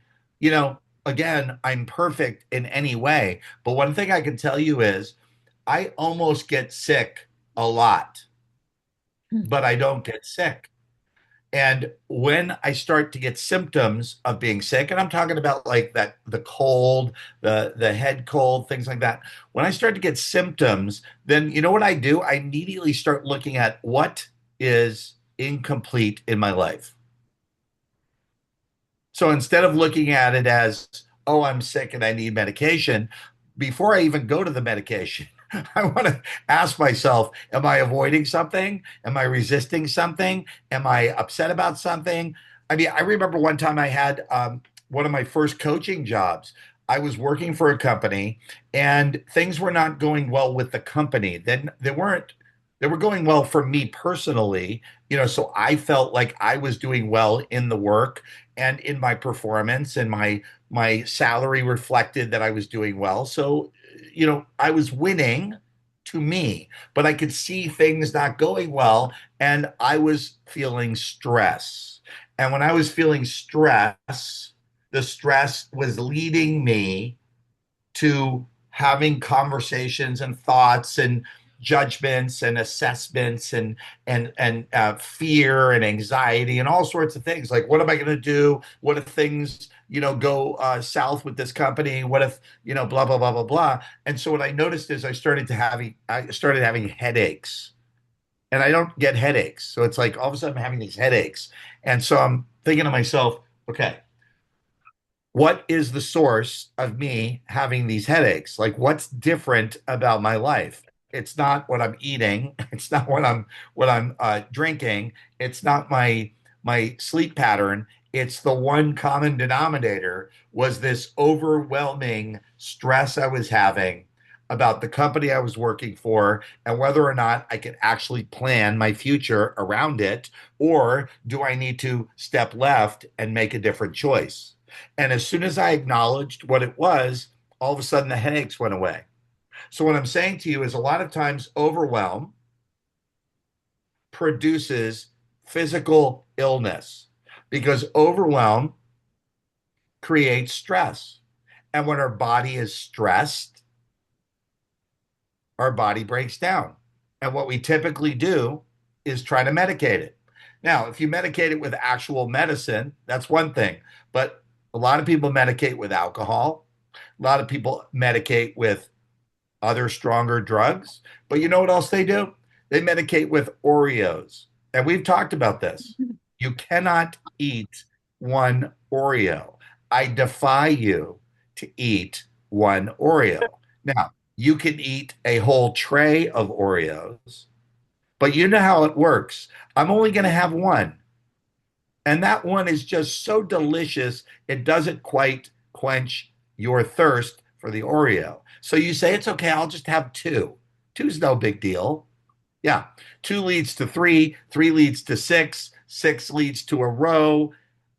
again, I'm perfect in any way, but one thing I can tell you is I almost get sick a lot, but I don't get sick. And when I start to get symptoms of being sick, and I'm talking about like that, the cold, the head cold, things like that. When I start to get symptoms, then you know what I do? I immediately start looking at what is incomplete in my life. So instead of looking at it as, oh, I'm sick and I need medication, before I even go to the medication, I want to ask myself, am I avoiding something? Am I resisting something? Am I upset about something? I mean, I remember one time I had one of my first coaching jobs. I was working for a company and things were not going well with the company. Then they were going well for me personally, so I felt like I was doing well in the work and in my performance, and my salary reflected that I was doing well. So, I was winning to me, but I could see things not going well and I was feeling stress. And when I was feeling stress, the stress was leading me to having conversations and thoughts and judgments and assessments and fear and anxiety and all sorts of things. Like, what am I going to do? What if things go south with this company? What if blah blah blah blah blah? And so what I noticed is I started having headaches, and I don't get headaches. So it's like all of a sudden I'm having these headaches, and so I'm thinking to myself, okay, what is the source of me having these headaches? Like, what's different about my life? It's not what I'm eating. It's not what I'm drinking. It's not my sleep pattern. It's the one common denominator was this overwhelming stress I was having about the company I was working for and whether or not I could actually plan my future around it, or do I need to step left and make a different choice? And as soon as I acknowledged what it was, all of a sudden the headaches went away. So, what I'm saying to you is a lot of times overwhelm produces physical illness because overwhelm creates stress. And when our body is stressed, our body breaks down. And what we typically do is try to medicate it. Now, if you medicate it with actual medicine, that's one thing. But a lot of people medicate with alcohol. A lot of people medicate with other stronger drugs. But you know what else they do? They medicate with Oreos. And we've talked about this. You cannot eat one Oreo. I defy you to eat one Oreo. Now, you can eat a whole tray of Oreos, but you know how it works. I'm only going to have one. And that one is just so delicious, it doesn't quite quench your thirst for the Oreo. So you say, it's okay, I'll just have two. Two's no big deal. Yeah. Two leads to three, three leads to six, six leads to a row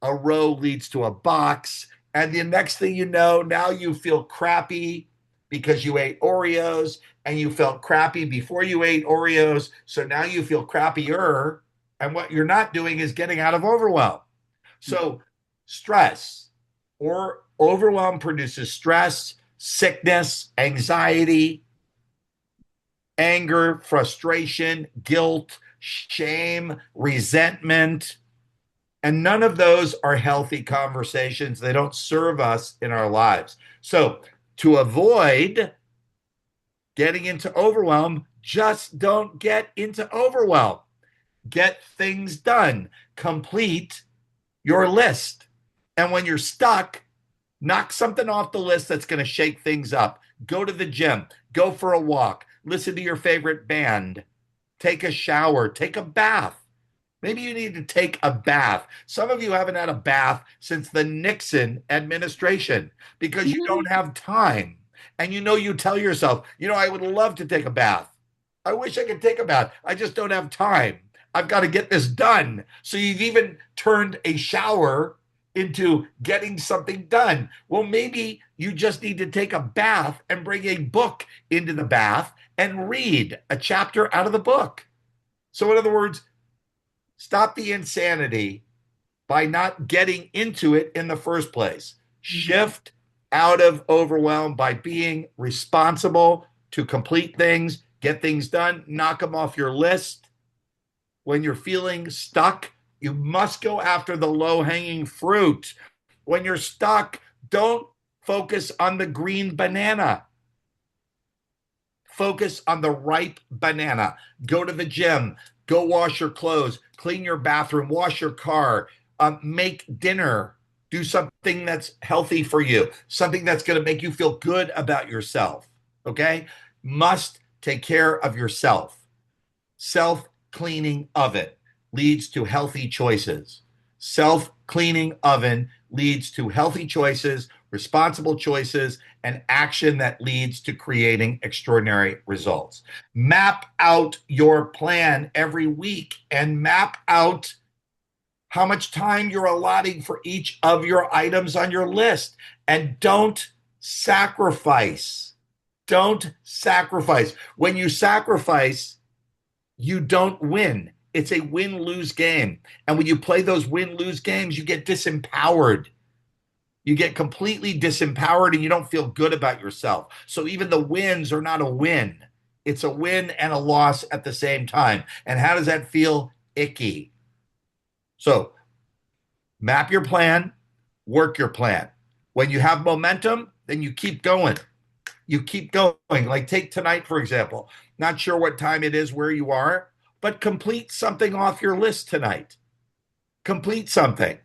leads to a box. And the next thing you know, now you feel crappy because you ate Oreos and you felt crappy before you ate Oreos. So now you feel crappier. And what you're not doing is getting out of overwhelm. So stress or overwhelm produces stress, sickness, anxiety, anger, frustration, guilt, shame, resentment. And none of those are healthy conversations. They don't serve us in our lives. So to avoid getting into overwhelm, just don't get into overwhelm. Get things done. Complete your list. And when you're stuck, knock something off the list that's going to shake things up. Go to the gym, go for a walk, listen to your favorite band, take a shower, take a bath. Maybe you need to take a bath. Some of you haven't had a bath since the Nixon administration because you don't have time. And you tell yourself, I would love to take a bath. I wish I could take a bath. I just don't have time. I've got to get this done. So you've even turned a shower into getting something done. Well, maybe you just need to take a bath and bring a book into the bath and read a chapter out of the book. So, in other words, stop the insanity by not getting into it in the first place. Shift out of overwhelm by being responsible to complete things, get things done, knock them off your list. When you're feeling stuck, you must go after the low-hanging fruit. When you're stuck, don't focus on the green banana. Focus on the ripe banana. Go to the gym. Go wash your clothes. Clean your bathroom. Wash your car. Make dinner. Do something that's healthy for you. Something that's going to make you feel good about yourself. Okay? Must take care of yourself. Self-cleaning oven leads to healthy choices. Self-cleaning oven leads to healthy choices, responsible choices, and action that leads to creating extraordinary results. Map out your plan every week and map out how much time you're allotting for each of your items on your list. And don't sacrifice. Don't sacrifice. When you sacrifice, you don't win. It's a win-lose game. And when you play those win-lose games, you get disempowered. You get completely disempowered and you don't feel good about yourself. So even the wins are not a win. It's a win and a loss at the same time. And how does that feel? Icky. So map your plan, work your plan. When you have momentum, then you keep going. You keep going. Like take tonight, for example. Not sure what time it is where you are, but complete something off your list tonight. Complete something.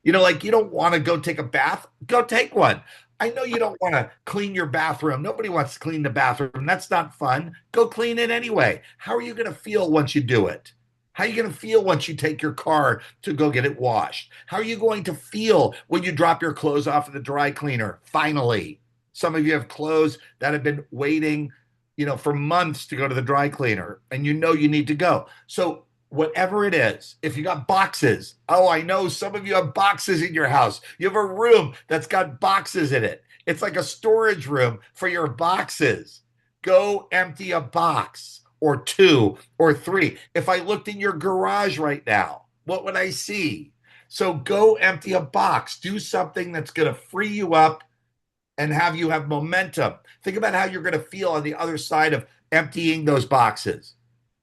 Like you don't want to go take a bath, go take one. I know you don't want to clean your bathroom. Nobody wants to clean the bathroom. That's not fun. Go clean it anyway. How are you going to feel once you do it? How are you going to feel once you take your car to go get it washed? How are you going to feel when you drop your clothes off at the dry cleaner? Finally, some of you have clothes that have been waiting, for months to go to the dry cleaner, and you need to go. So whatever it is, if you got boxes, I know some of you have boxes in your house. You have a room that's got boxes in it. It's like a storage room for your boxes. Go empty a box or two or three. If I looked in your garage right now, what would I see? So go empty a box. Do something that's going to free you up and have you have momentum. Think about how you're going to feel on the other side of emptying those boxes.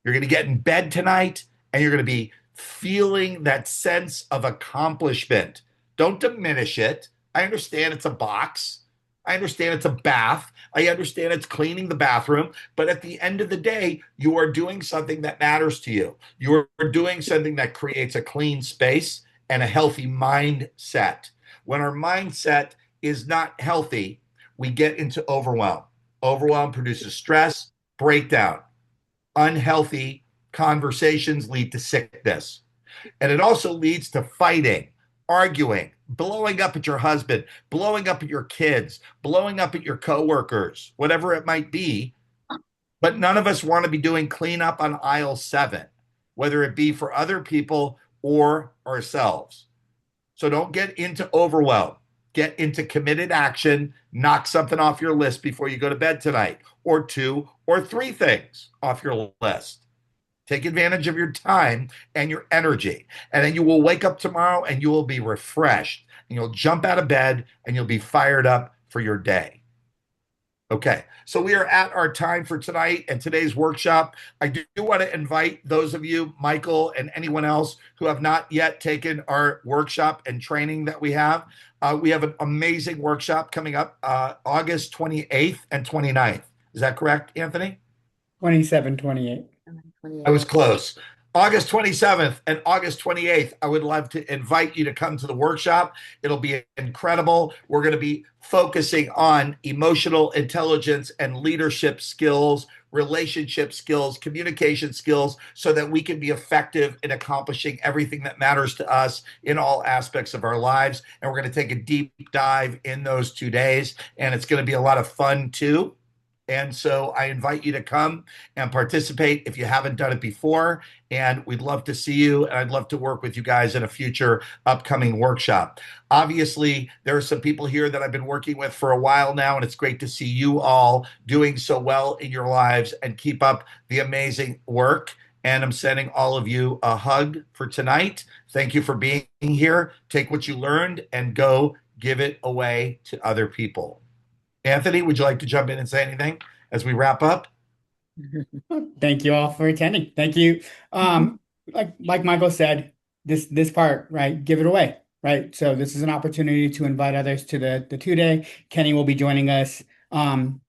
You're going to get in bed tonight and you're going to be feeling that sense of accomplishment. Don't diminish it. I understand it's a box. I understand it's a bath. I understand it's cleaning the bathroom. But at the end of the day, you are doing something that matters to you. You are doing something that creates a clean space and a healthy mindset. When our mindset is not healthy, we get into overwhelm. Overwhelm produces stress, breakdown. Unhealthy conversations lead to sickness. And it also leads to fighting, arguing, blowing up at your husband, blowing up at your kids, blowing up at your coworkers, whatever it might be. But none of us want to be doing cleanup on aisle 7, whether it be for other people or ourselves. So don't get into overwhelm. Get into committed action. Knock something off your list before you go to bed tonight, or 2 or 3 things off your list. Take advantage of your time and your energy. And then you will wake up tomorrow and you will be refreshed. And you'll jump out of bed and you'll be fired up for your day. Okay, so we are at our time for tonight and today's workshop. I do want to invite those of you, Michael and anyone else who have not yet taken our workshop and training that we have. We have an amazing workshop coming up August 28th and 29th. Is that correct, Anthony? 27, 28. I was close. August 27th and August 28th, I would love to invite you to come to the workshop. It'll be incredible. We're going to be focusing on emotional intelligence and leadership skills relationship skills, communication skills, so that we can be effective in accomplishing everything that matters to us in all aspects of our lives. And we're going to take a deep dive in those 2 days, and it's going to be a lot of fun too. And so I invite you to come and participate if you haven't done it before. And we'd love to see you. And I'd love to work with you guys in a future upcoming workshop. Obviously, there are some people here that I've been working with for a while now, and it's great to see you all doing so well in your lives and keep up the amazing work. And I'm sending all of you a hug for tonight. Thank you for being here. Take what you learned and go give it away to other people. Anthony, would you like to jump in and say anything as we wrap up? Thank you all for attending. Thank you. Like Michael said, this part, right? Give it away, right? So this is an opportunity to invite others to the 2 day. Kenny will be joining us. And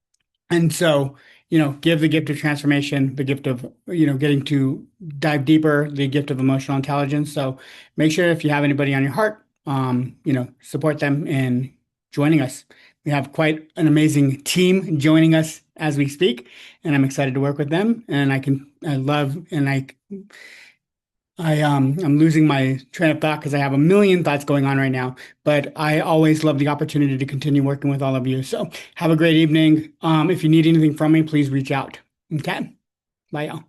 so, give the gift of transformation, the gift of, getting to dive deeper, the gift of emotional intelligence. So make sure if you have anybody on your heart, support them in joining us. We have quite an amazing team joining us as we speak, and I'm excited to work with them. And I'm losing my train of thought because I have a million thoughts going on right now, but I always love the opportunity to continue working with all of you. So have a great evening. If you need anything from me, please reach out. Okay. Bye, y'all.